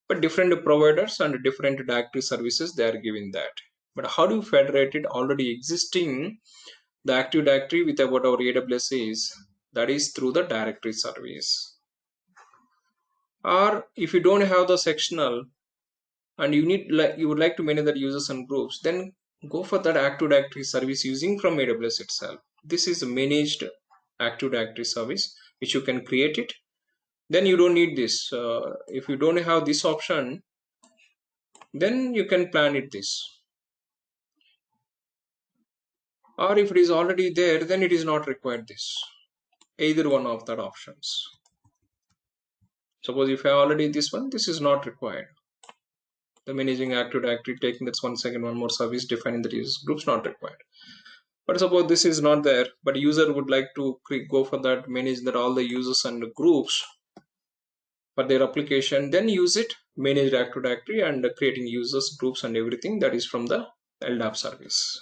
But different providers and different directory services they are giving that. But how do you federate it already existing the Active Directory with what our AWS is? That is through the directory service. Or if you don't have the sectional and you need like you would like to manage the users and groups, then go for that Active Directory service using from AWS itself. This is a managed Active Directory service which you can create it. Then you don't need this. If you don't have this option, then you can plan it this. Or if it is already there, then it is not required this. Either one of that options. Suppose if I already this one, this is not required. The managing Active Directory taking that's one more service defining the user groups not required. But suppose this is not there, but user would like to go for that, manage that all the users and groups for their application, then use it, manage Active Directory and creating users, groups and everything that is from the LDAP service.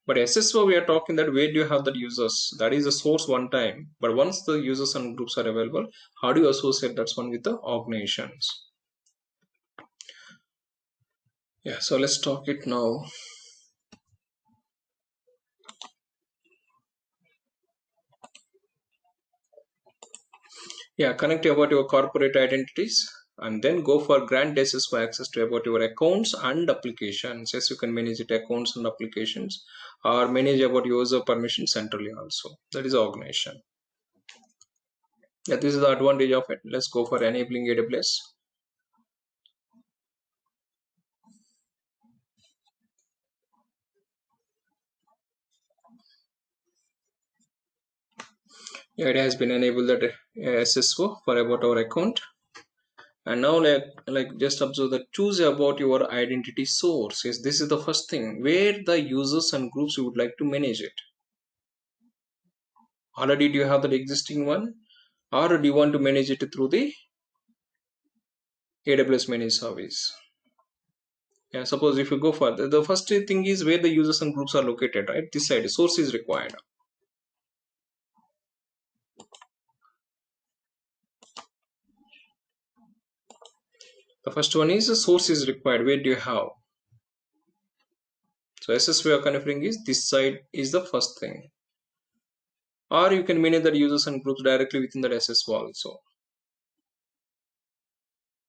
But SSO we are talking that where do you have the users? That is a source one time. But once the users and groups are available, how do you associate that one with the organizations? Yeah, so let's talk it now. Yeah, connect about your corporate identities and then go for grant SSO access to about your accounts and applications. Yes, you can manage it accounts and applications or manage about user permission centrally also. That is organization. Yeah, this is the advantage of it. Let's go for enabling AWS. Yeah, it has been enabled that SSO for about our account. And now like just observe that choose about your identity source. Yes, this is the first thing where the users and groups you would like to manage it. Already do you have that existing one or do you want to manage it through the AWS managed service? Yeah, suppose if you go for the first thing is where the users and groups are located, right? This side source is required. The first one is the source is required. Where do you have? So SS we are configuring is this side is the first thing. Or you can manage the users and groups directly within the SSO also.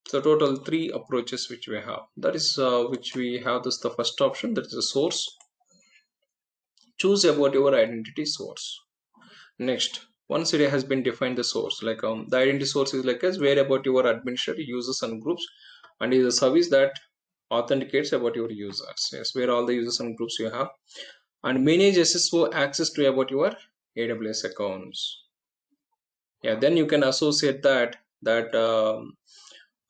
So total three approaches which we have. That is which we have. This the first option, that is the source. Choose about your identity source. Next, once it has been defined the source, like the identity source is like as where about your administrator users and groups, and is a service that authenticates about your users. Yes, where all the users and groups you have, and manage SSO access to about your AWS accounts. Yeah, then you can associate that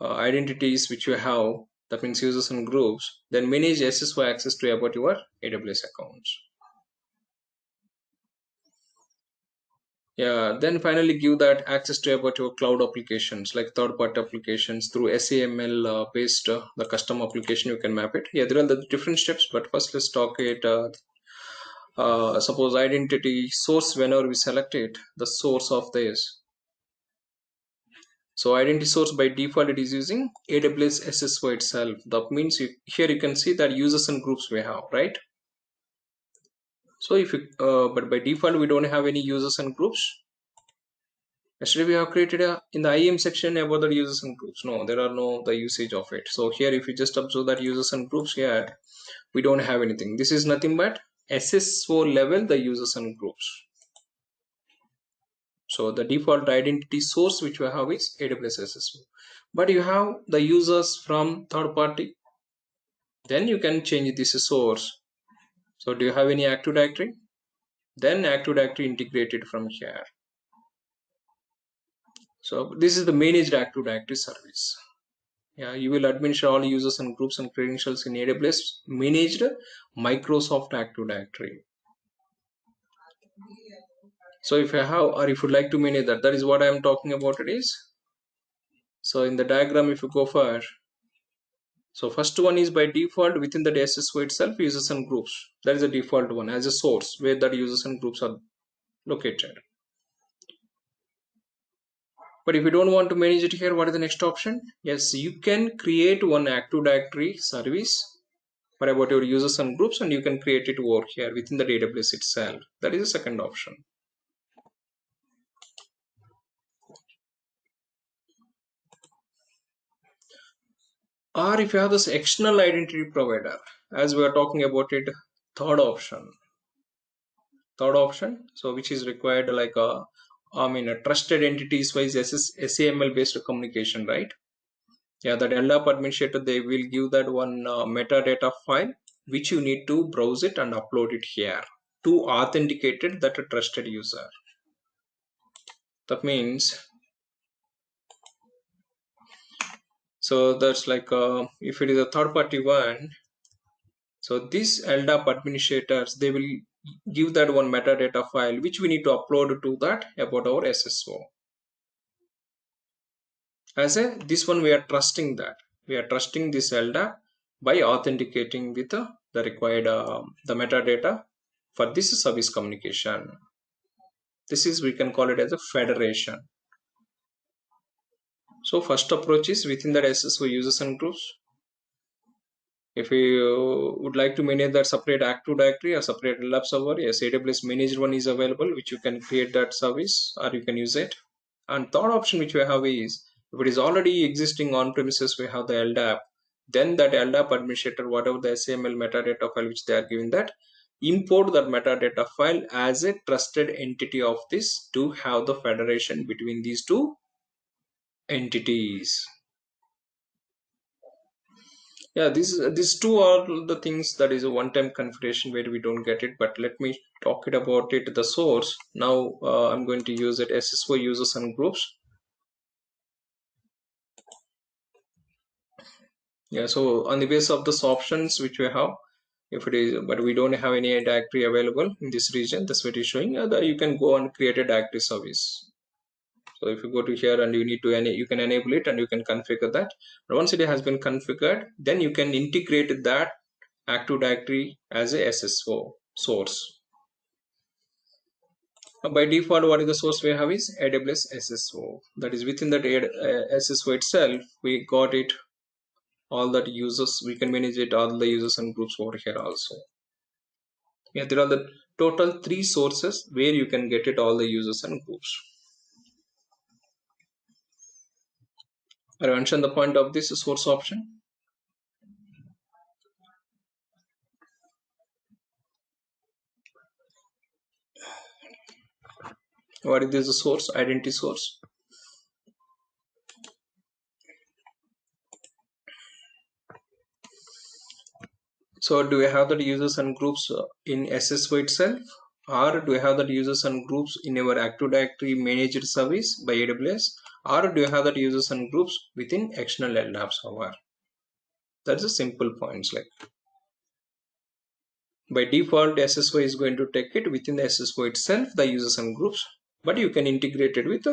identities which you have, that means users and groups, then manage SSO access to about your AWS accounts. Yeah, then finally give that access to about your cloud applications like third-party applications through SAML based the custom application you can map it. Yeah, there are the different steps, but first let's talk it. Suppose identity source, whenever we select it, the source of this. So identity source by default it is using AWS SSO itself. That means here you can see that users and groups we have, right? So if you, but by default we don't have any users and groups. Yesterday we have created a in the IAM section about the users and groups. No, there are no the usage of it. So here if you just observe that users and groups here, we don't have anything. This is nothing but SSO level the users and groups. So the default identity source which we have is AWS SSO. But you have the users from third party, then you can change this source. So do you have any Active Directory? Then Active Directory integrated from here. So this is the managed Active Directory service. Yeah, you will administer all users and groups and credentials in AWS managed Microsoft Active Directory. So if you have, or if you like to manage that, that is what I am talking about it is. So in the diagram, if you go for, so first one is by default within the SSO itself, users and groups. That is the default one as a source where that users and groups are located. But if you don't want to manage it here, what is the next option? Yes, you can create one Active Directory service for about your users and groups, and you can create it over here within the database itself. That is the second option. Or if you have this external identity provider, as we are talking about it, third option. Third option, so which is required like a trusted entities wise SAML based communication, right? Yeah, that LDAP administrator, they will give that one metadata file which you need to browse it and upload it here to authenticate it that a trusted user. That means, so that's like if it is a third party one, so these LDAP administrators, they will give that one metadata file which we need to upload to that about our SSO. As a this one we are trusting that we are trusting this LDAP by authenticating with the required the metadata for this service communication. This is, we can call it as a federation. So first approach is within that SSO users and groups. If you would like to manage that separate Active Directory or separate lab server, yes, AWS managed one is available, which you can create that service or you can use it. And third option which we have is, if it is already existing on premises, we have the LDAP. Then that LDAP administrator, whatever the SAML metadata file which they are giving that, import that metadata file as a trusted entity of this to have the federation between these two entities. Yeah, these two are the things that is a one-time configuration where we don't get it, but let me talk it about it, the source. Now I'm going to use it SSO users and groups. Yeah, so on the basis of these options which we have, if it is, but we don't have any directory available in this region, that's what is showing, that you can go and create a directory service. So if you go to here and you need to you can enable it and you can configure that. But once it has been configured, then you can integrate that Active Directory as a SSO source. By default, what is the source we have is AWS SSO. That is within that SSO itself, we got it all that users. We can manage it all the users and groups over here also. Yeah, there are the total three sources where you can get it all the users and groups. I mentioned the point of this source option. What is this source? Identity source. So do we have that users and groups in SSO itself, or do we have that users and groups in our Active Directory managed service by AWS, or do you have that users and groups within external LDAP server? That's a simple points. Like by default, SSO is going to take it within the SSO itself, the users and groups, but you can integrate it with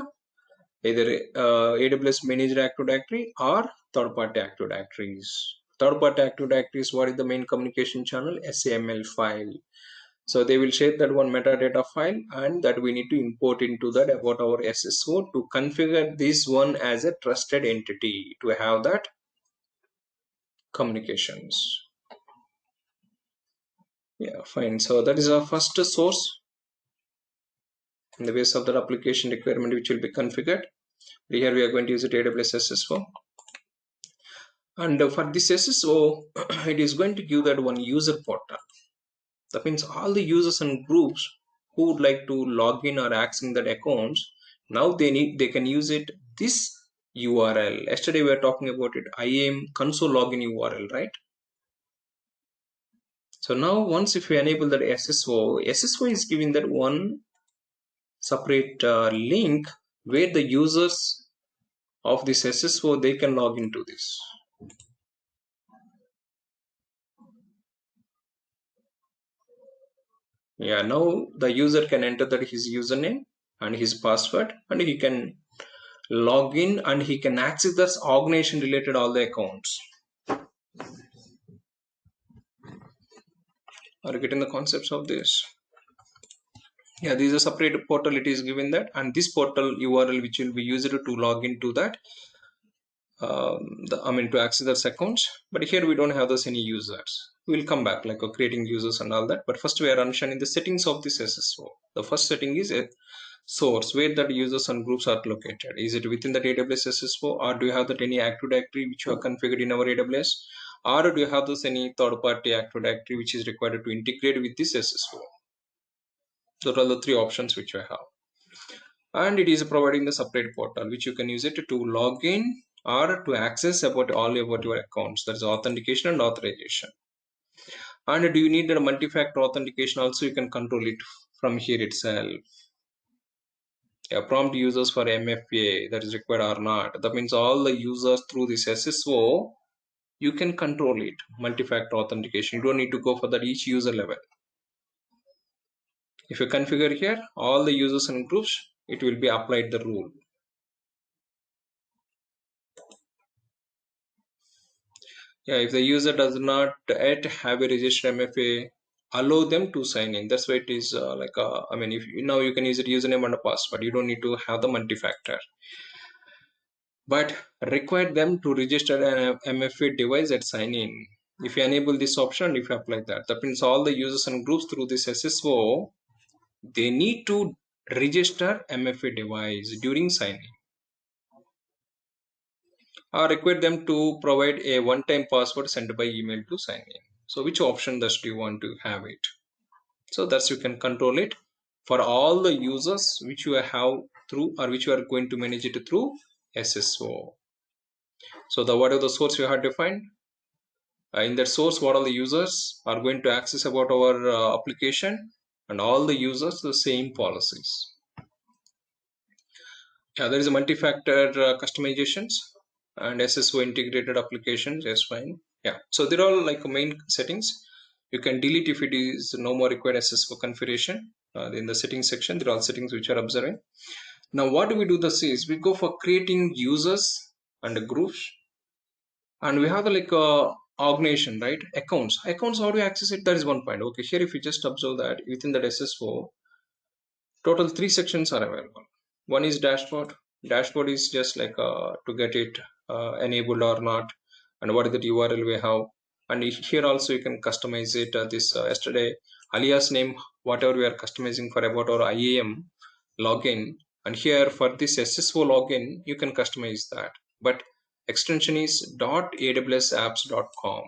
either AWS managed Active Directory or third-party Active Directories. Third-party Active Directories, what is the main communication channel? SAML file. So they will share that one metadata file, and that we need to import into that about our SSO to configure this one as a trusted entity to have that communications. Yeah, fine. So that is our first source in the base of that application requirement which will be configured. Here we are going to use it AWS SSO. And for this SSO, it is going to give that one user portal. That means all the users and groups who would like to log in or access that accounts, now they can use it this URL. Yesterday we were talking about it, IAM console login URL, right? So now once if we enable that SSO is giving that one separate link where the users of this SSO they can log into this. Yeah, now the user can enter that his username and his password, and he can log in and he can access this organization related all the accounts. Are you getting the concepts of this? Yeah, this is a separate portal it is given that, and this portal URL which will be used to log into that to access those accounts. But here we don't have those any users. We'll come back like creating users and all that. But first we are understanding the settings of this SSO. The first setting is a source where that users and groups are located. Is it within the AWS SSO, or do you have that any Active Directory which you have configured in our AWS, or do you have this any third-party Active Directory which is required to integrate with this SSO? Those are the three options which I have. And it is providing the separate portal which you can use it to log in or to access about all about your accounts. That's authentication and authorization. And do you need the multi-factor authentication also? You can control it from here itself. Yeah, prompt users for MFA that is required or not. That means all the users through this SSO you can control it. Multi-factor authentication. You don't need to go for that each user level. If you configure here all the users and groups, it will be applied the rule. Yeah, if the user does not yet have a registered MFA, allow them to sign in. That's why it is if now you can use it username and a password. You don't need to have the multi-factor. But require them to register an MFA device at sign in. If you enable this option, if you apply that, that means all the users and groups through this SSO, they need to register MFA device during sign in. Or require them to provide a one-time password sent by email to sign in. So which option does do you want to have it? So that's you can control it for all the users which you have through or which you are going to manage it through SSO. So the what are the source you have defined? In that source, what all the users are going to access about our application, and all the users the same policies. Yeah, there is a multi-factor customizations and SSO integrated applications. Yes, fine. Yeah, so they're all like main settings. You can delete if it is no more required SSO configuration. In the settings section, there are all settings which are observing. Now, what do we do? This is we go for creating users and groups, and we have the organization, right? Accounts, how do you access it? That is one point. Okay, here if you just observe that within that SSO, total three sections are available. One is dashboard is just like to get it enabled or not, and what is the URL we have. And here also you can customize it. This yesterday alias name, whatever we are customizing for about our IAM login, and here for this SSO login you can customize that. But Extension is .awsapps.com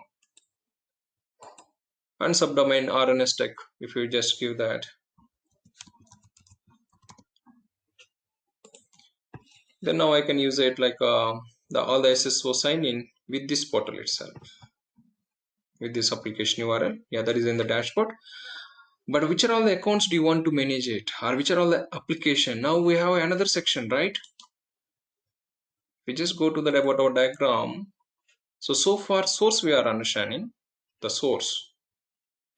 and subdomain RNS tech. If you just give that, then now I can use it like all the SSO sign in with this portal itself, with this application URL. Yeah, that is in the dashboard. But which are all the accounts do you want to manage it, or which are all the application? Now we have another section, right? We just go to the about our diagram. So far source we are understanding the source.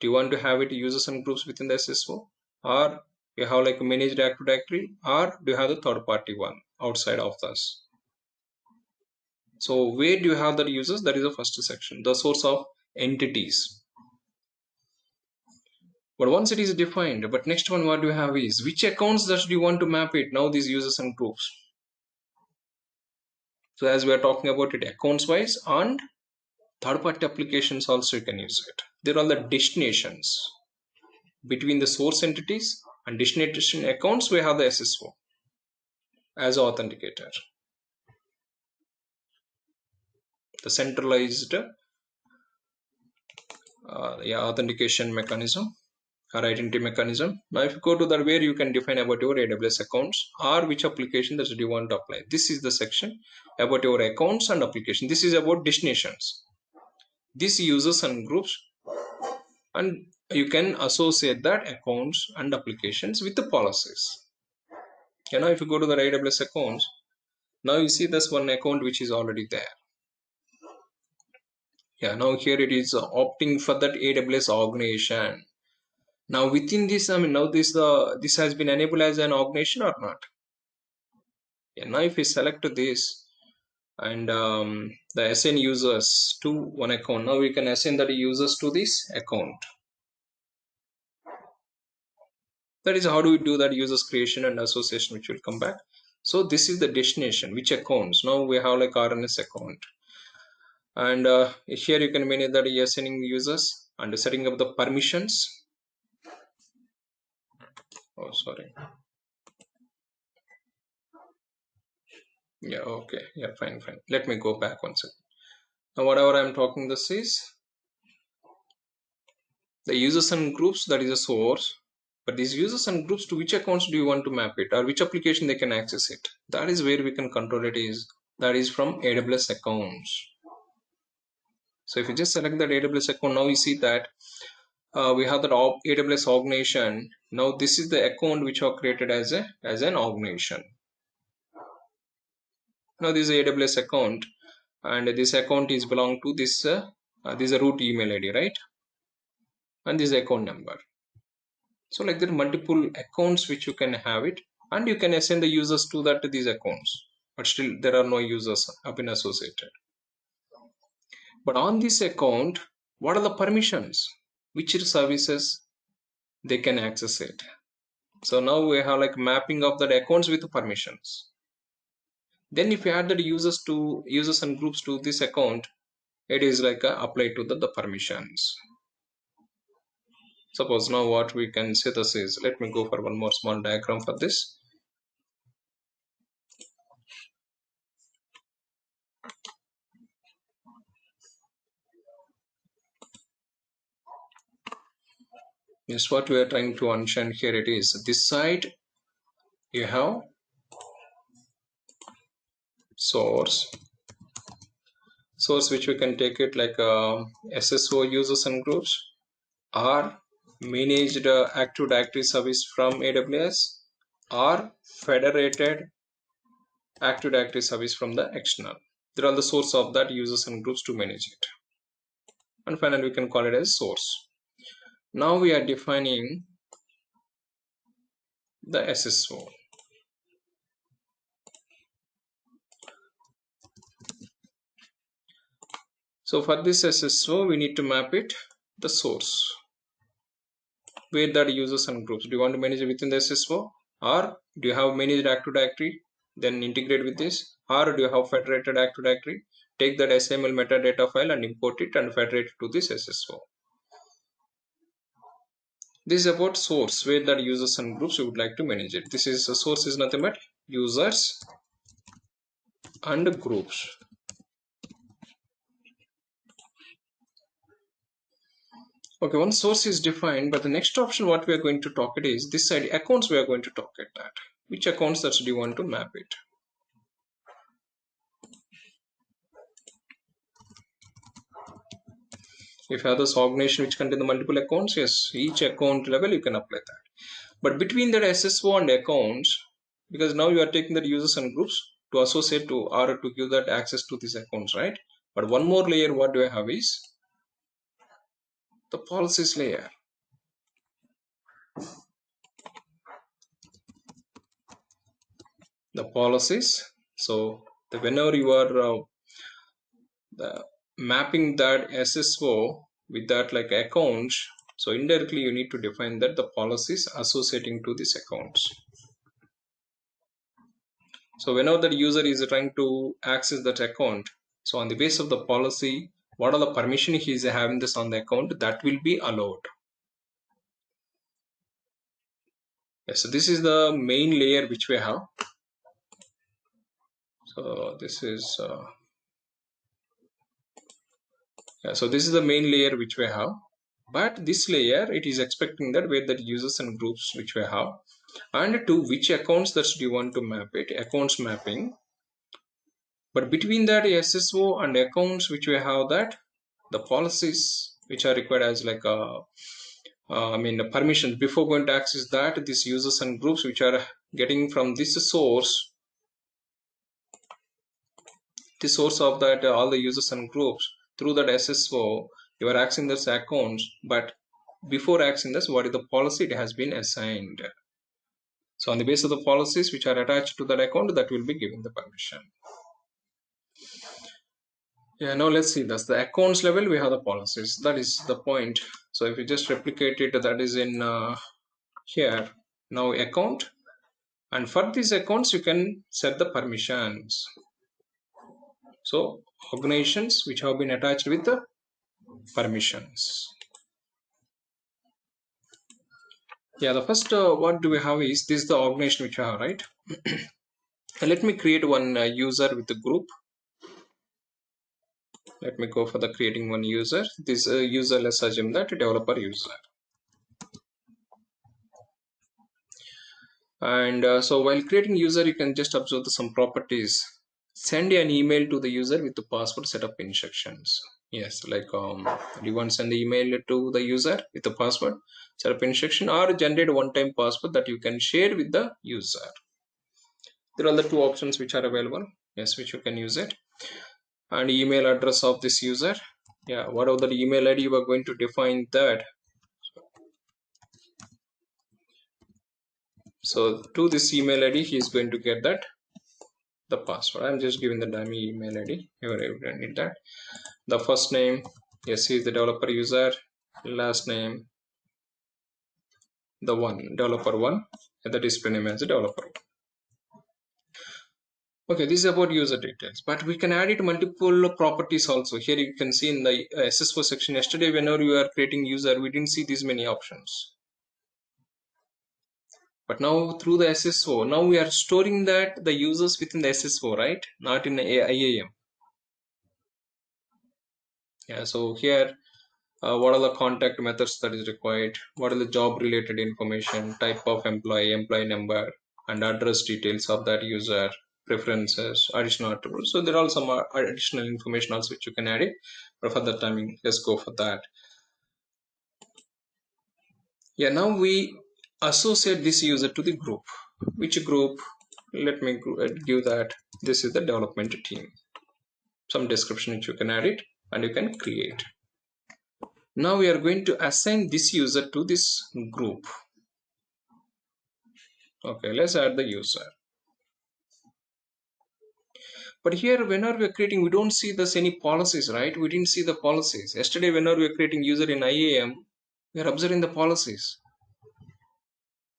Do you want to have it users and groups within the SSO, or you have like a managed Active Directory, or do you have the third party one outside of this? So where do you have the users? That is the first section, the source of entities. But once it is defined, but next one what do you have is which accounts that do you want to map it now, these users and groups. So as we are talking about it accounts wise, and third party applications also you can use it. There are the destinations between the source entities and destination accounts. We have the SSO as authenticator, the centralized authentication mechanism or identity mechanism. Now if you go to that, where you can define about your AWS accounts or which application that you want to apply. This is the section about your accounts and application. This is about destinations, these users and groups, and you can associate that accounts and applications with the policies. If you go to the AWS accounts, now you see this one account which is already there. Now here it is opting for that AWS organization. Now within this, now this has been enabled as an organization or not? Now if we select this and the assign users to one account, now we can assign that users to this account. That is how do we do that users creation and association, which will come back. So this is the destination, which accounts. Now we have like RNS account, and here you can manage that assigning users and setting up the permissions. Oh, sorry. Yeah, okay. Yeah, fine. Let me go back one second. Now, whatever I'm talking, this is the users and groups, that is a source. But these users and groups, to which accounts do you want to map it, or which application they can access it? That is where we can control it. That is from AWS accounts. So if you just select that AWS account, now you see that we have that AWS organization. Now this is the account which are created as an organization. Now this is a AWS account, and this account is belong to this is a root email ID, right? And this is account number. So like there are multiple accounts which you can have it, and you can assign the users to these accounts, but still there are no users have been associated. But on this account, what are the permissions? Which services they can access it? So now we have like mapping of the accounts with permissions. Then if you add the users and groups to this account, it is like apply to the permissions. Suppose now what we can say this is, let me go for one more small diagram for this. Is what we are trying to understand here. It is this side you have source which we can take it like SSO users and groups, or managed Active Directory service from AWS, or federated Active Directory service from the external. There are the source of that users and groups to manage it, and finally we can call it as source. Now we are defining the SSO. So for this SSO, we need to map it the source, where that users and groups. Do you want to manage it within the SSO, or do you have managed Active Directory, then integrate with this, or do you have federated Active Directory? Take that SML metadata file and import it and federate it to this SSO. This is about source, where that users and groups you would like to manage it. This is source is nothing but users and groups. Okay, one source is defined, but the next option what we are going to talk it is this side accounts we are going to talk at that. Which accounts that do you want to map it? If you have this organization which contain the multiple accounts, yes, each account level you can apply that. But between that SSO and accounts, because now you are taking the users and groups to associate to or to give that access to these accounts, right? But one more layer what do I have is the policies layer. The policies. So whenever you are mapping that SSO with that like accounts, so indirectly you need to define that the policies associating to these accounts. So whenever the user is trying to access that account, so on the base of the policy, what are the permission he is having this on the account, that will be allowed. Yes, so this is the main layer which we have. So this is so this is the main layer which we have. But this layer, it is expecting that where that users and groups which we have, and to which accounts that do you want to map it, accounts mapping. But between that SSO and accounts which we have that the policies which are required as like the permissions before going to access that these users and groups which are getting from this source, the source of that all the users and groups through that SSO, you are accessing this accounts, but before accessing this, what is the policy it has been assigned. So on the basis of the policies which are attached to that account, that will be given the permission. Yeah, now let's see, that's the accounts level, we have the policies, that is the point. So if you just replicate it, that is in here, now account, and for these accounts you can set the permissions. So organizations which have been attached with the permissions. Yeah, the first what do we have is this is the organization which we have, right? Let me create one user with the group. Let me go for the creating one user. This user, let's assume that developer user. And so while creating user, you can just observe some properties. Send an email to the user with the password setup instructions. Yes, like you want to send the email to the user with the password setup instruction, or generate one-time password that you can share with the user. There are the two options which are available. Yes, which you can use it. And email address of this user. Yeah, whatever the email ID you are going to define that. So to this email ID, he is going to get that the password. I'm just giving the dummy email ID. You don't need that. The first name, yes, he is the developer user. Last name, the one developer one, and the display name as a developer one. Okay, this is about user details, but we can add it multiple properties also. Here you can see in the SSO section. Yesterday, whenever you are creating user, we didn't see these many options. But now through the SSO, now we are storing that the users within the SSO, right? Not in IAM. Yeah, so here, what are the contact methods that is required? What are the job related information, type of employee, employee number, and address details of that user, preferences, additional attributes. So there are some additional information also which you can add it. But for that time, let's go for that. Yeah, now we associate this user to the group. Which group? Let me give that. This is the development team. Some description which you can add it and you can create. Now we are going to assign this user to this group. Okay, let's add the user. But here, whenever we are creating, we don't see this any policies, right? We didn't see the policies. Yesterday, whenever we are creating user in IAM, we are observing the policies.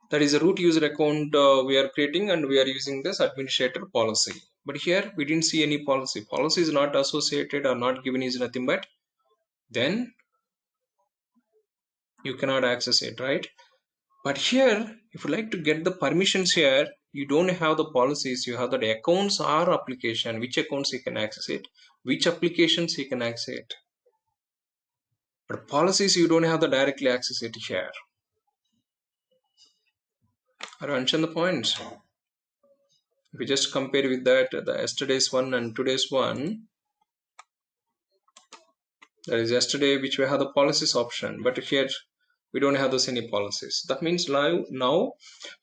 That is a root user account we are creating and we are using this administrator policy. But here, we didn't see any policy. Policy is not associated or not given is nothing but then you cannot access it, right? But here, if you like to get the permissions here, you don't have the policies, you have the accounts or application, which accounts you can access it, which applications you can access it. But policies, you don't have to directly access it here. I mentioned the points. If we just compare with that, the yesterday's one and today's one, that is yesterday which we have the policies option, but here we don't have those any policies. That means now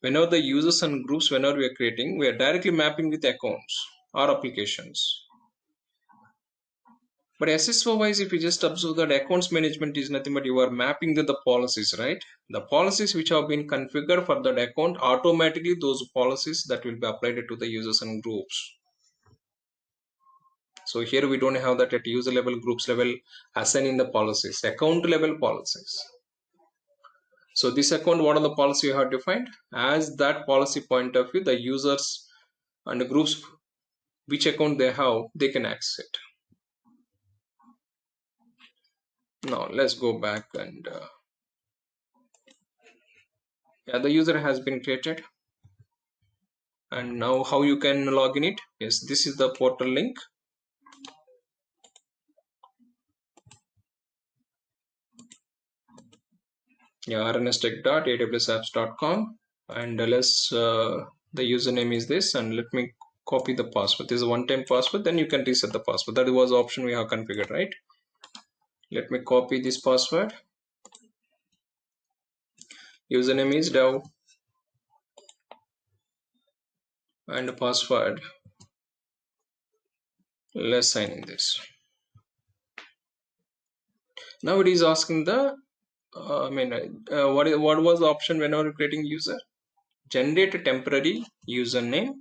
whenever the users and groups, whenever we are creating, we are directly mapping with accounts or applications. But SSO wise, if you just observe that accounts management is nothing but you are mapping the policies, right? The policies which have been configured for that account, automatically those policies that will be applied to the users and groups. So here we don't have that at user level, groups level, assigning the policies, account level policies. So this account, what are the policy you have defined? As that policy point of view, the users and the groups, which account they have, they can access it. Now let's go back and yeah, the user has been created. And now how you can log in it? Yes, this is the portal link. Yeah, rnstech.awsapps.com, and let's the username is this, and let me copy the password. This is a one-time password, then you can reset the password. That was the option we have configured, right? Let me copy this password. Username is dev and password. Let's sign in this. Now it is asking the what was the option when we were creating user? Generate a temporary username,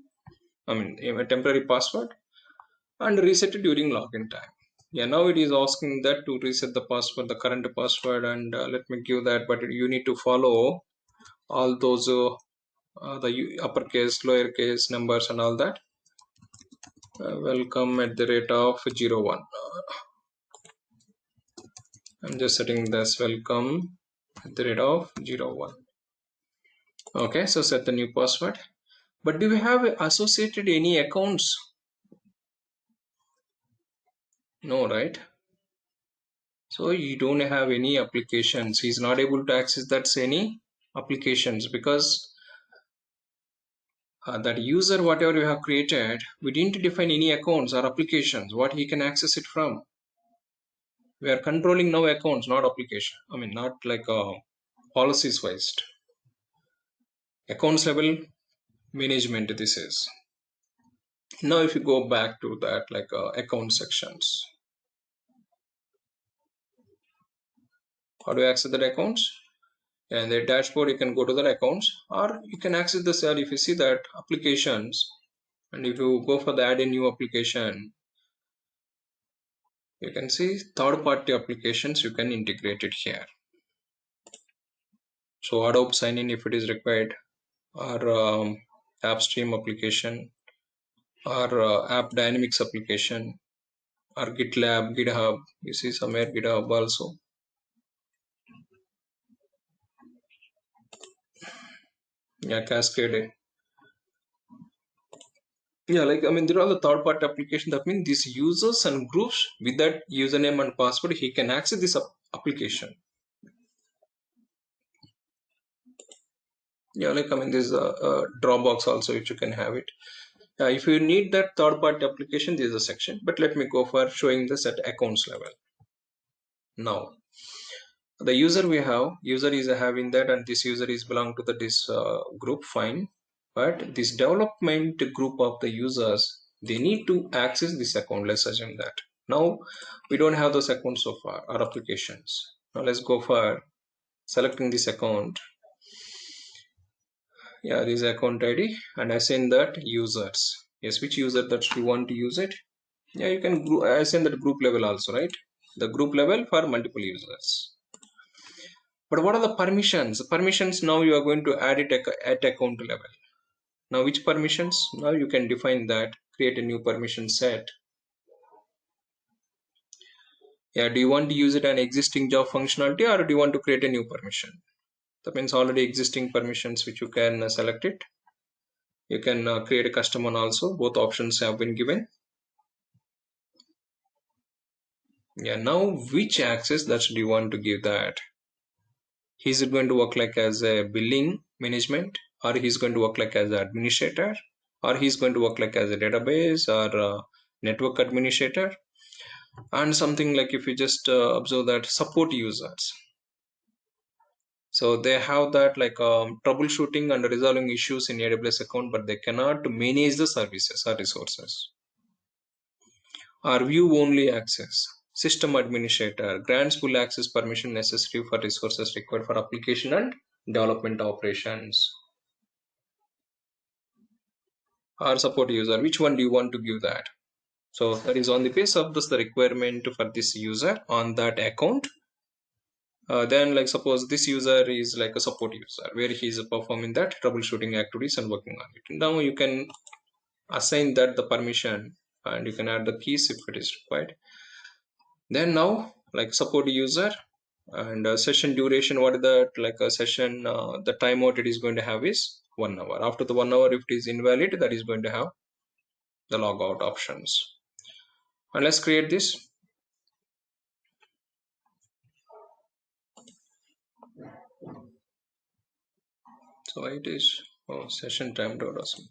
a temporary password, and reset it during login time. Yeah, now it is asking that to reset the password, the current password, and let me give that, but you need to follow all those the uppercase, lowercase numbers and all that. Welcome at the rate of 01. I'm just setting this welcome at the rate of 01. Okay, so set the new password. But do we have associated any accounts? No, right? So you don't have any applications. He's not able to access that any applications because that user, whatever you have created, we didn't define any accounts or applications what he can access it from. We are controlling now accounts, not application. Not like policies wise. Accounts level management this is. Now if you go back to that like account sections, how do you access the accounts? And the dashboard, you can go to the accounts, or you can access the cell if you see that applications, and if you go for the add a new application, you can see third-party applications, you can integrate it here. So Adobe sign in if it is required, or AppStream application, or App Dynamics application, or GitLab, GitHub. You see somewhere GitHub also. Yeah, Cascade. Yeah, there are the third-party application. That means these users and groups with that username and password, he can access this application. Yeah, this Dropbox also, which you can have it. If you need that third-party application, this is a section. But let me go for showing this at accounts level. Now, the user we have, user is having that, and this user is belong to this group, fine. But this development group of the users, they need to access this account. Let's assume that. Now, we don't have those accounts so far, or applications. Now, let's go for selecting this account. Yeah, this account ID, and assign that users. Yes, which user that you want to use it. Yeah, you can assign that group level also, right? The group level for multiple users. But what are the permissions? Permissions, now you are going to add it at account level. Now which permissions? Now you can define that, create a new permission set. Yeah, do you want to use it an existing job functionality, or do you want to create a new permission? That means already existing permissions which you can select it. You can create a custom one also. Both options have been given. Yeah, now which access that do you want to give that? Is it going to work like as a billing management, or he's going to work like as an administrator, or he's going to work like as a database or a network administrator? And something like if you just observe that support users, so they have that like troubleshooting and resolving issues in AWS account, but they cannot manage the services or resources. Or view only access. System administrator grants full access permission necessary for resources required for application and development operations. Or support user. Which one do you want to give that? So that is on the basis of this the requirement for this user on that account. Then like suppose this user is like a support user where he is performing that troubleshooting activities and working on it. Now you can assign that the permission and you can add the keys if it is required. Then now like support user and session duration, what is that like a session the timeout it is going to have is 1 hour. After the 1 hour if it is invalid, that is going to have the logout options. And let's create this. So it is session timed out or something.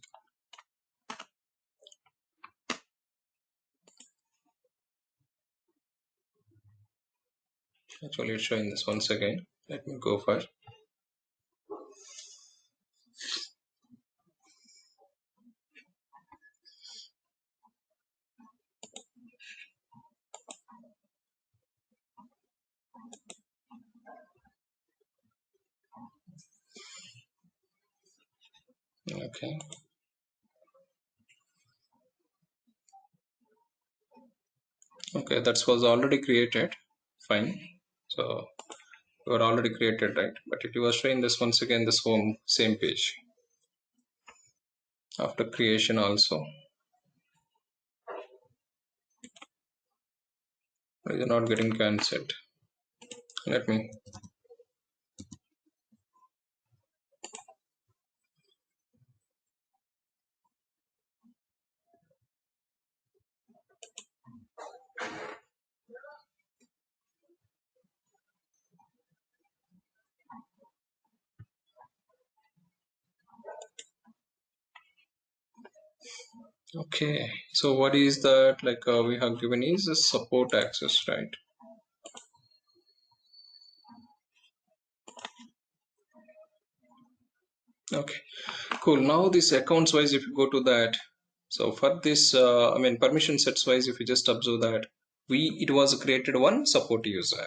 Actually it's showing this once again. Let me go for. Okay. Okay, that was already created. Fine. So you are already created, right? But if you are showing this once again, this home same page after creation also, it is not getting cancelled. Let me. Okay. So what is that like we have given is a support access, right? Okay. Cool. Now this accounts wise, if you go to that, so for this, I mean permission sets wise, if you just observe that it was created one support user.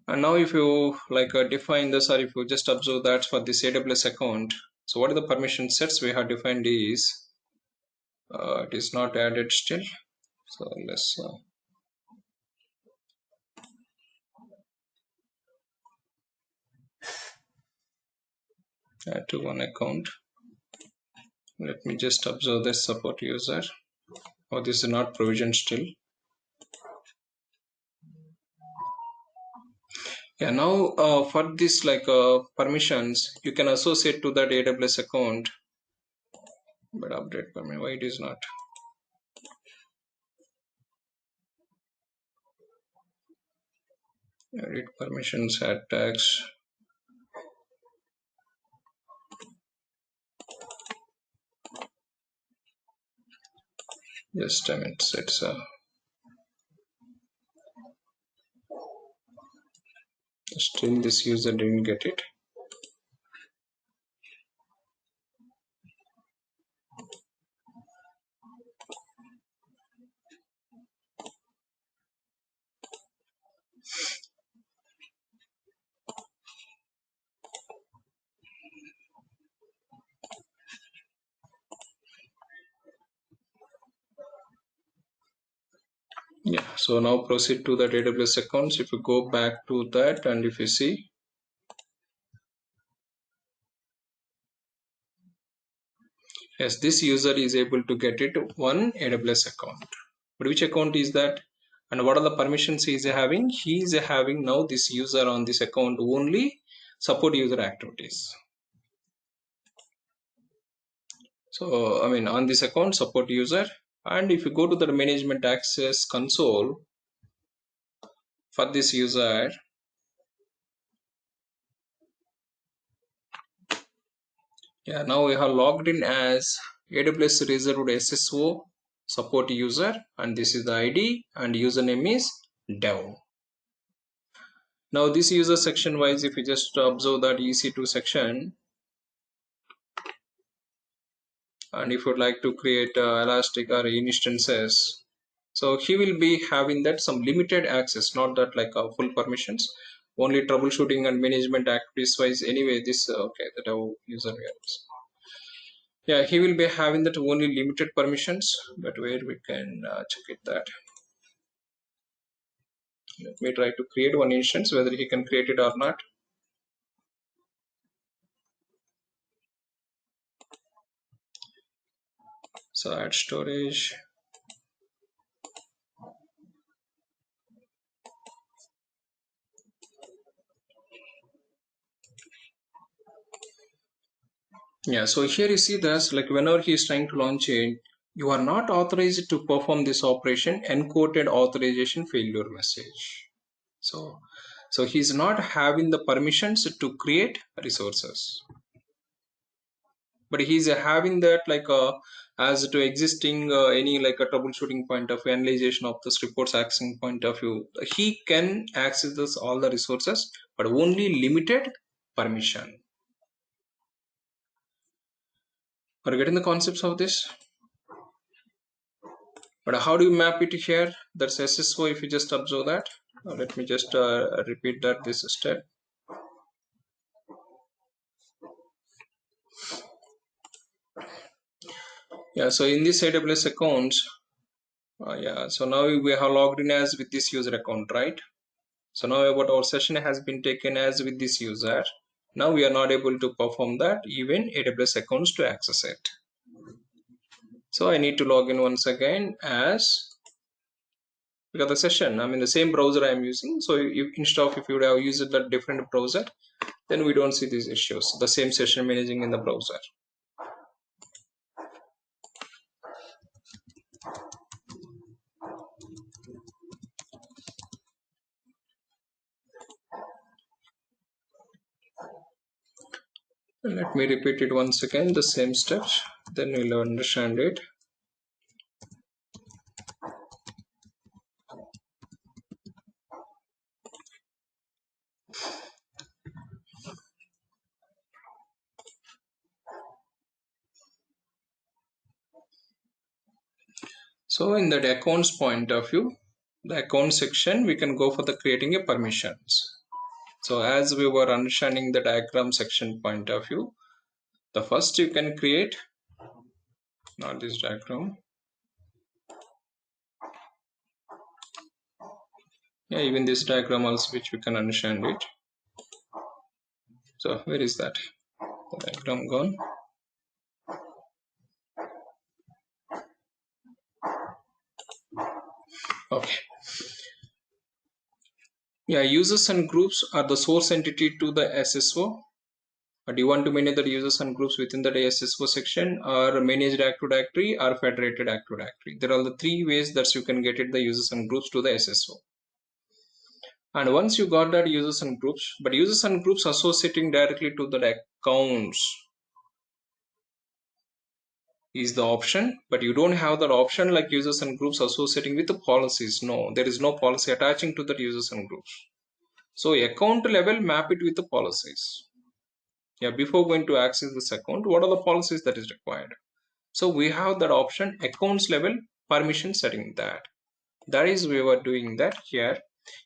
And now if you like define this, or if you just observe that for this AWS account, so what are the permission sets we have defined is, it is not added still. So let's add to one account. Let me just observe this support user. Oh, this is not provisioned still. Yeah, now for this like permissions, you can associate to that AWS account, but update permission, why it is not? Edit permissions, add tags. Just a minute, it's still this user didn't get it. Yeah, so now proceed to that AWS accounts. If you go back to that and if you see, yes, this user is able to get it one AWS account. But which account is that? And what are the permissions he is having? He is having now this user on this account only support user activities. So I mean on this account support user And if you go to the management access console for this user, yeah, now we have logged in as AWS reserved SSO support user, and this is the ID and username is dev. Now this user section wise, if you just observe that EC2 section, and if you'd like to create elastic or instances, so he will be having that some limited access, not that like full permissions, only troubleshooting and management activities wise. Anyway, this okay, that our user values. Yeah, he will be having that only limited permissions, but where we can check it that. Let me try to create one instance, whether he can create it or not. So add storage. Yeah, so here you see this, like whenever he is trying to launch it, you are not authorized to perform this operation, encoded authorization failure message. So he's not having the permissions to create resources, but he's having that like as to existing any like a troubleshooting point of view, analyzation of this reports accessing point of view, he can access this all the resources, but only limited permission. Are you getting the concepts of this? But how do you map it here? That's SSO. If you just observe that, let me just repeat that this step. Yeah, so in this AWS accounts, yeah, so now we have logged in as with this user account, right? So now about our session has been taken as with this user. Now we are not able to perform that even AWS accounts to access it. So I need to log in once again as, because the session, I mean the same browser I am using. So instead of if you would have used that different browser, then we don't see these issues. The same session managing in the browser. Let me repeat it once again, the same steps, then you'll understand it. So in that accounts point of view, the account section, we can go for the creating a permissions. So as we were understanding the diagram section point of view, the first you can create, not this diagram. Yeah, even this diagram also, which we can understand it. So where is that? The diagram gone. Okay. Yeah, users and groups are the source entity to the SSO. Do you want to manage the users and groups within the SSO section, or managed Active Directory, or federated Active Directory? There are the three ways that you can get it the users and groups to the SSO. And once you got that users and groups, but users and groups associating directly to the accounts is the option, but you don't have that option like users and groups associating with the policies. No, there is no policy attaching to the users and groups. So account level, map it with the policies. Yeah, before going to access this account, what are the policies that is required? So we have that option accounts level permission setting. That is we were doing that here.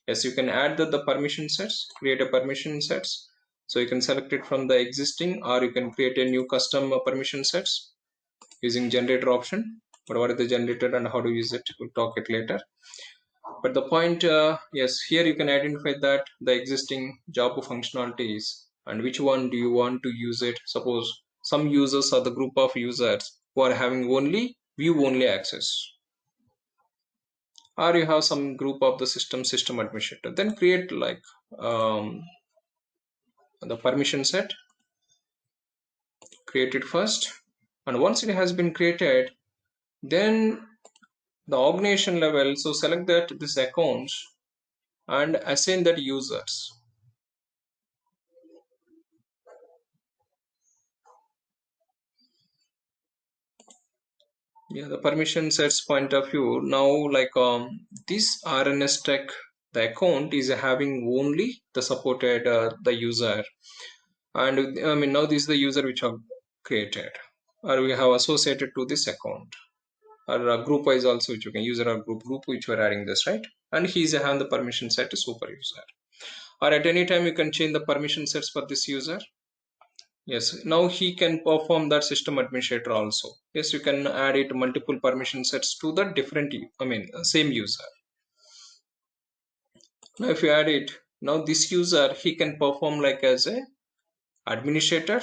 Yes, you can add the permission sets, create a permission sets. So you can select it from the existing, or you can create a new custom permission sets using generator option. But what is the generator and how to use it, we'll talk it later. But the point, yes, here you can identify that the existing job functionalities and which one do you want to use it. Suppose some users are the group of users who are having only view only access, or you have some group of the system administrator, then create like the permission set, create it first, and once it has been created, then The organization level, so select that this accounts and assign that users. Yeah, the permission sets point of view. Now, like this RNS tech, the account is having only the supported the user, and I mean now this is the user which have created, or we have associated to this account, or group wise also which you can user or group which we're adding this, right? And he's having the permission set to super user, or at any time you can change the permission sets for this user. Yes, now he can perform that system administrator also. Yes, you can add it multiple permission sets to the different, I mean, same user. Now, if you add it, now this user, he can perform like as a administrator,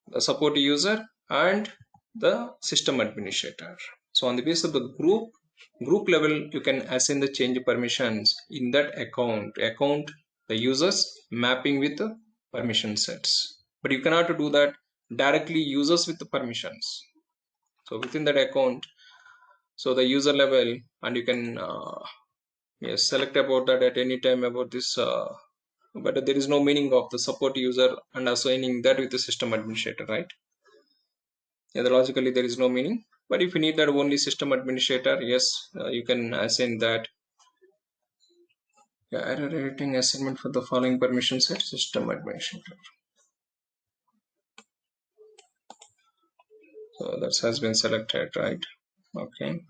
the support user, and the system administrator. So on the basis of the group level, you can assign the change permissions in that account, the users mapping with the permission sets. But you cannot do that directly users with the permissions. So within that account, so the user level, and you can yes, select about that at any time about this. But there is no meaning of the support user and assigning that with the system administrator, right? Yeah, logically there is no meaning. But if you need that only system administrator, yes, you can assign that. Yeah, error rating assignment for the following permission set system administrator. So that has been selected, right? Okay.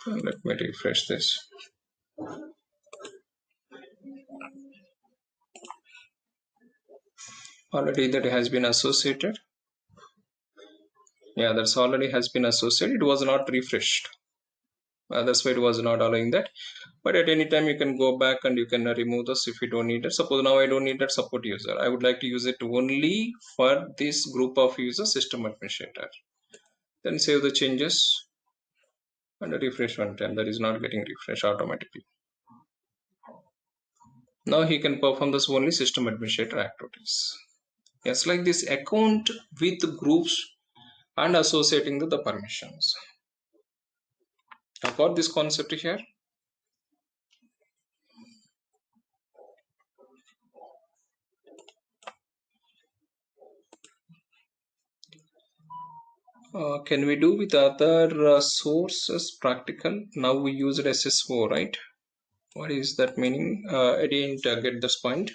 Let me refresh this. Already that has been associated. Yeah, that's already has been associated. It was not refreshed. That's why it was not allowing that. But at any time you can go back and you can remove this if you don't need it. Suppose now I don't need that support user. I would like to use it only for this group of users, system administrator. Then save the changes and refresh one time. That is not getting refreshed automatically. Now he can perform this only system administrator activities. Yes, like this account with groups and associating the permissions. I got this concept here. Can we do with other sources practical? Now we used SSO, right? What is that meaning? I didn't get this point.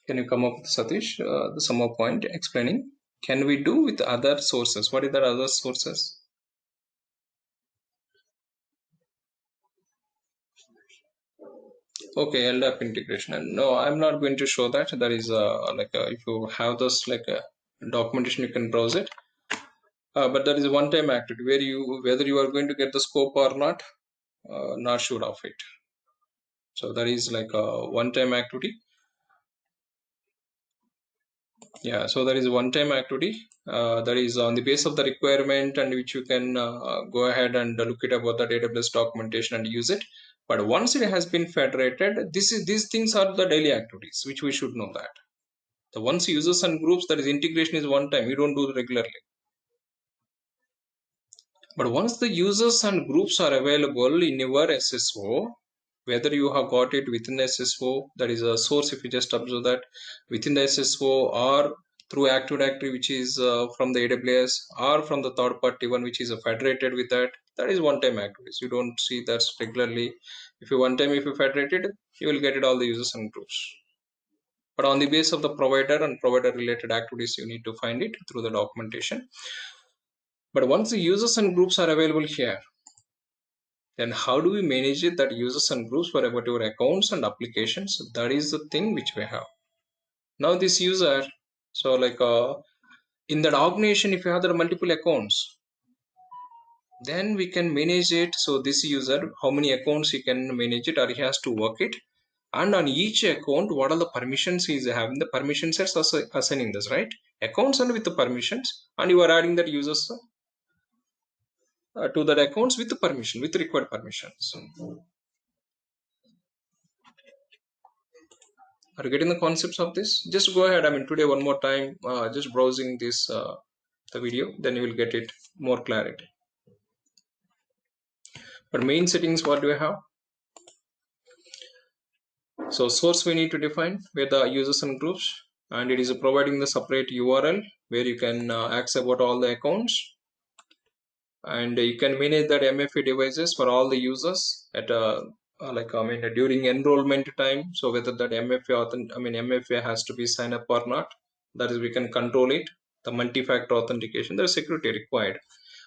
Can you come up with Satish, the sum of point explaining? Can we do with other sources? What are the other sources? Okay, LDAP integration. And no, I'm not going to show that. That is if you have this documentation, you can browse it. But that is a one-time activity where whether you are going to get the scope or not sure of it. So that is like a one-time activity. Yeah, so that is one-time activity that is on the base of the requirement, and which you can go ahead and look it about the AWS documentation and use it. But once it has been federated, these things are the daily activities which we should know that. The once users and groups, that is integration is one time. You don't do it regularly. But once the users and groups are available in your SSO, whether you have got it within the SSO, that is a source, if you just observe that within the SSO, or through Active Directory, which is from the AWS, or from the third party one, which is federated with that, that is one time activities. You don't see that regularly. If you federated, you will get it all the users and groups. But on the base of the provider and provider related activities, you need to find it through the documentation. But once the users and groups are available here, then how do we manage it, that users and groups for about your accounts and applications? That is the thing which we have. Now this user, so in that organization, if you have the multiple accounts, then we can manage it. So this user, how many accounts he can manage it, or he has to work it. And on each account, what are the permissions he is having? The permission sets are assigning this, right? Accounts and with the permissions, and you are adding that users to that accounts with the permission, with required permissions. Are you getting the concepts of this? Just go ahead. I mean, today one more time, just browsing this the video, then you will get it more clarity. But main settings, what do we have? So source we need to define where the users and groups, and it is providing the separate URL where you can access about all the accounts, and you can manage that MFA devices for all the users at like I mean during enrollment time. So whether that MFA has to be signed up or not, that is we can control it. The multi-factor authentication, there is security required,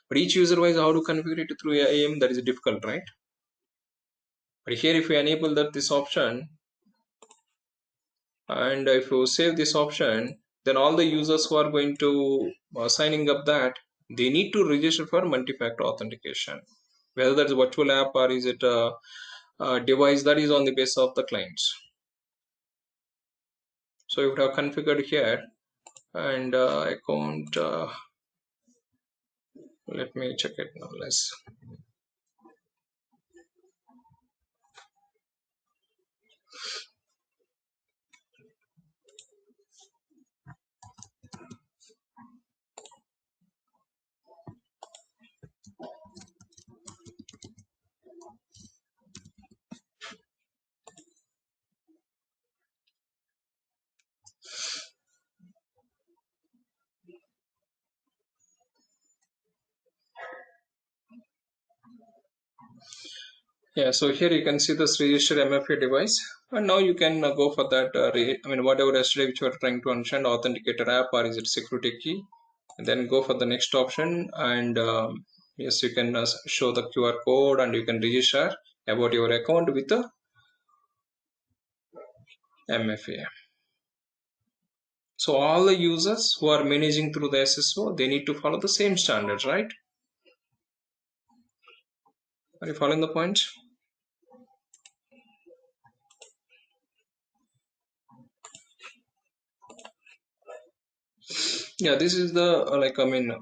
but each user wise how to configure it through IAM, that is difficult, right? But here if we enable that this option, and if you save this option, then all the users who are going to signing up, that they need to register for multi-factor authentication, whether that's a virtual app or is it a device, that is on the basis of the clients. So you would have configured here, and account, let me check it now. Let's Yeah, so here you can see this register MFA device, and now you can go for that. Whatever yesterday which you are trying to understand, authenticator app or is it security key, and then go for the next option, and yes, you can show the QR code and you can register about your account with the MFA. So all the users who are managing through the SSO, they need to follow the same standards, right? Are you following the point? Yeah, this is the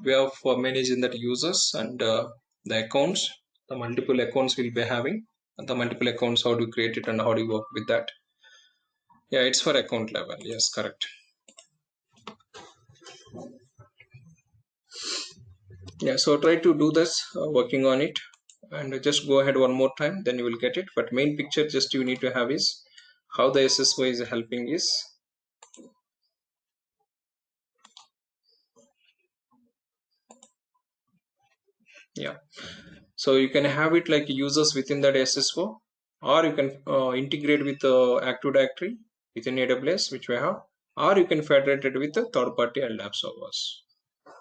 way of managing that users and the accounts. The multiple accounts will be having the multiple accounts, how to create it and how do you work with that. Yeah, it's for account level. Yes, correct. Yeah, so try to do this, working on it, and just go ahead one more time, then you will get it. But main picture just you need to have is how the SSO is helping is. Yeah, so you can have it like users within that SSO, or you can integrate with Active Directory within AWS, which we have, or you can federate it with the third-party LDAP servers.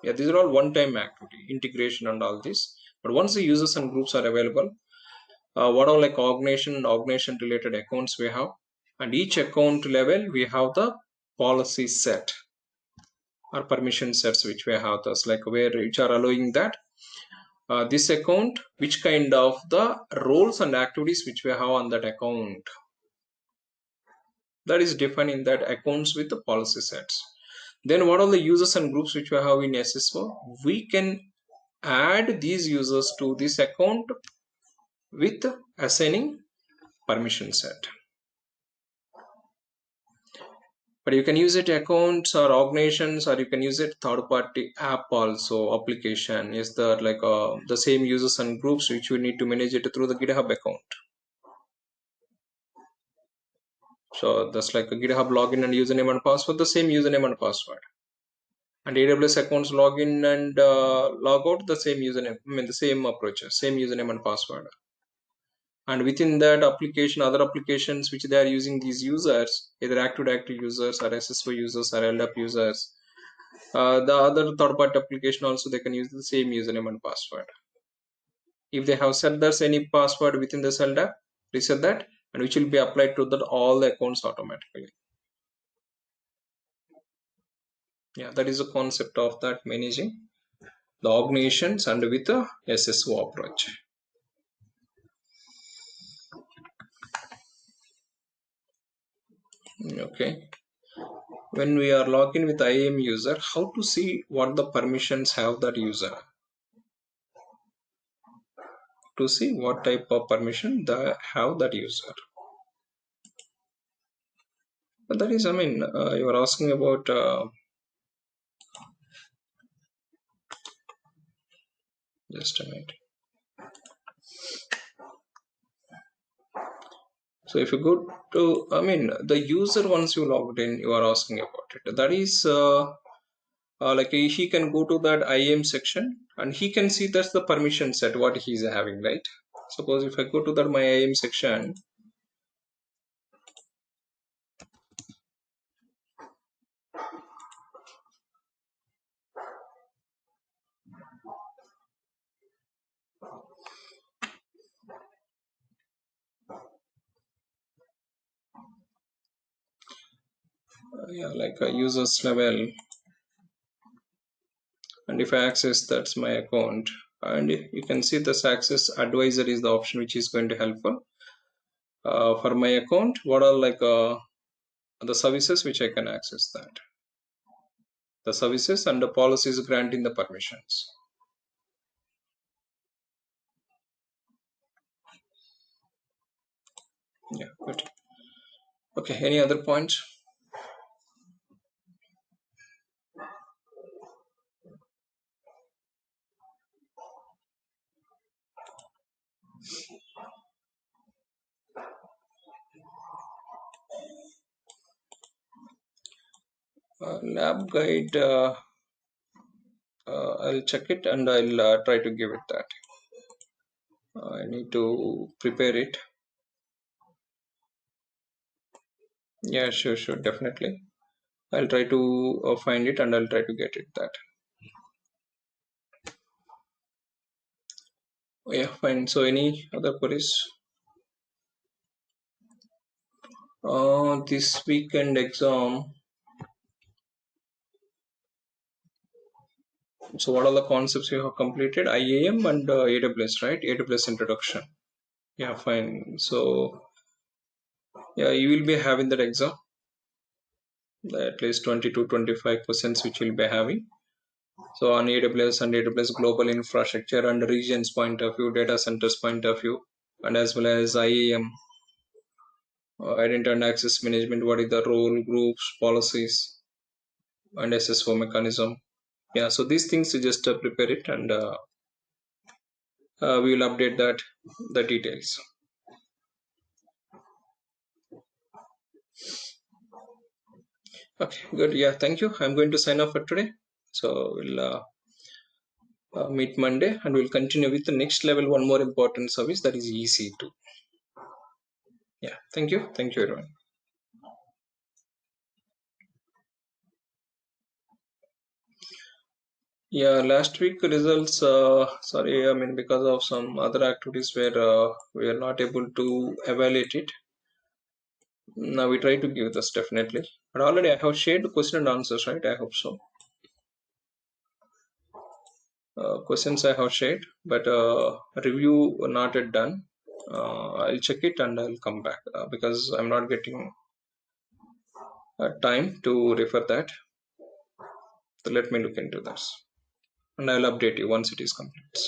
Yeah, these are all one-time activity, integration and all this. But once the users and groups are available, what are like organization related accounts we have, and each account level we have the policy set or permission sets which we have thus like where which are allowing that this account, which kind of the roles and activities which we have on that account, that is defined in that accounts with the policy sets. Then what are the users and groups which we have in SSO, we can add these users to this account with assigning permission set. But you can use it accounts or organizations, or you can use it third party app also application is that like the same users and groups which you need to manage it through the GitHub account. So that's like a GitHub login and username and password, the same username and password. And AWS accounts login and log out, the same username, the same approach, same username and password. And within that application, other applications which they are using these users, either Active Directory users or SSO users or LDAP users, the other third-party application also they can use the same username and password. If they have set there's any password within the LDAP, reset that, and which will be applied to that all the accounts automatically. Yeah, that is the concept of that managing the organizations and with the SSO approach. Okay. When we are logged in with IAM user, how to see what the permissions have that user? To see what type of permission they have that user. But that is, I mean, you are asking about just a minute. So if you go to, I mean, the user once you logged in, you are asking about it. That is like he can go to that IAM section and he can see that's the permission set what he's having, right? Suppose if I go to that my IAM section, yeah, like a users level, and if I access that's my account, and you can see this access advisor is the option which is going to helpful for my account. What are like the services which I can access that, the services and the policies granting the permissions. Yeah, good. Okay, any other points? Lab guide, I'll check it and I'll try to give it that. I need to prepare it. Yeah, sure, sure, definitely. I'll try to find it and I'll try to get it that. Oh, yeah, fine. So, any other queries? This weekend exam. So, what are the concepts you have completed? IAM and AWS, right? AWS introduction. Yeah, fine. So, yeah, you will be having that exam. At least 20 to 25% which will be having. So on AWS and AWS global infrastructure and regions point of view, data centers point of view, and as well as IAM, identity and access management, what is the role, groups, policies, and SSO mechanism. Yeah, so these things you just prepare it and we will update that, the details. Okay, good. Yeah, thank you. I'm going to sign off for today. So we'll meet Monday and we'll continue with the next level, one more important service that is EC2. Yeah, thank you. Thank you, everyone. Yeah, last week results, sorry, I mean, because of some other activities where we are not able to evaluate it. Now we try to give this definitely. But already I have shared the question and answers, right? I hope so. Questions I have shared, but review not yet done. I'll check it and I'll come back because I'm not getting time to refer that. So let me look into this and I'll update you once it is complete.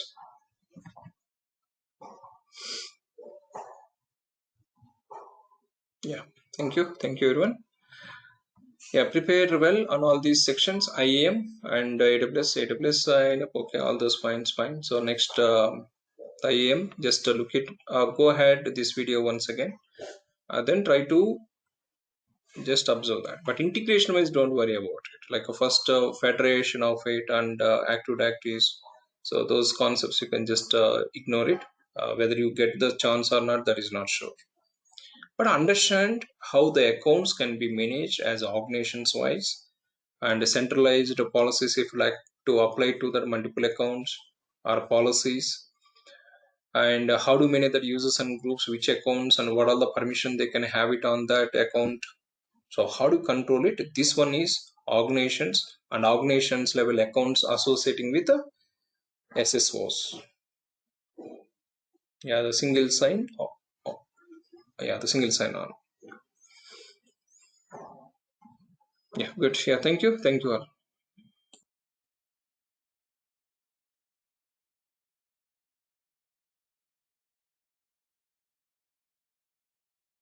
Yeah, thank you. Thank you, everyone. Yeah, prepare well on all these sections, IAM and AWS. AWS, okay, all those fine. So next, IAM, just look it, go ahead this video once again. Then try to just observe that. But integration wise, don't worry about it. Like a first federation of it and active directories. So those concepts you can just ignore it. Whether you get the chance or not, that is not sure. But understand how the accounts can be managed as organizations wise and centralized policies if you like to apply to the multiple accounts or policies, and how to manage the users and groups, which accounts and what are the permission they can have it on that account. So how to control it? This one is organizations and organizations level accounts associating with the SSOs. Yeah, the single sign. Yeah, the single sign on. Yeah, good. Yeah, thank you all.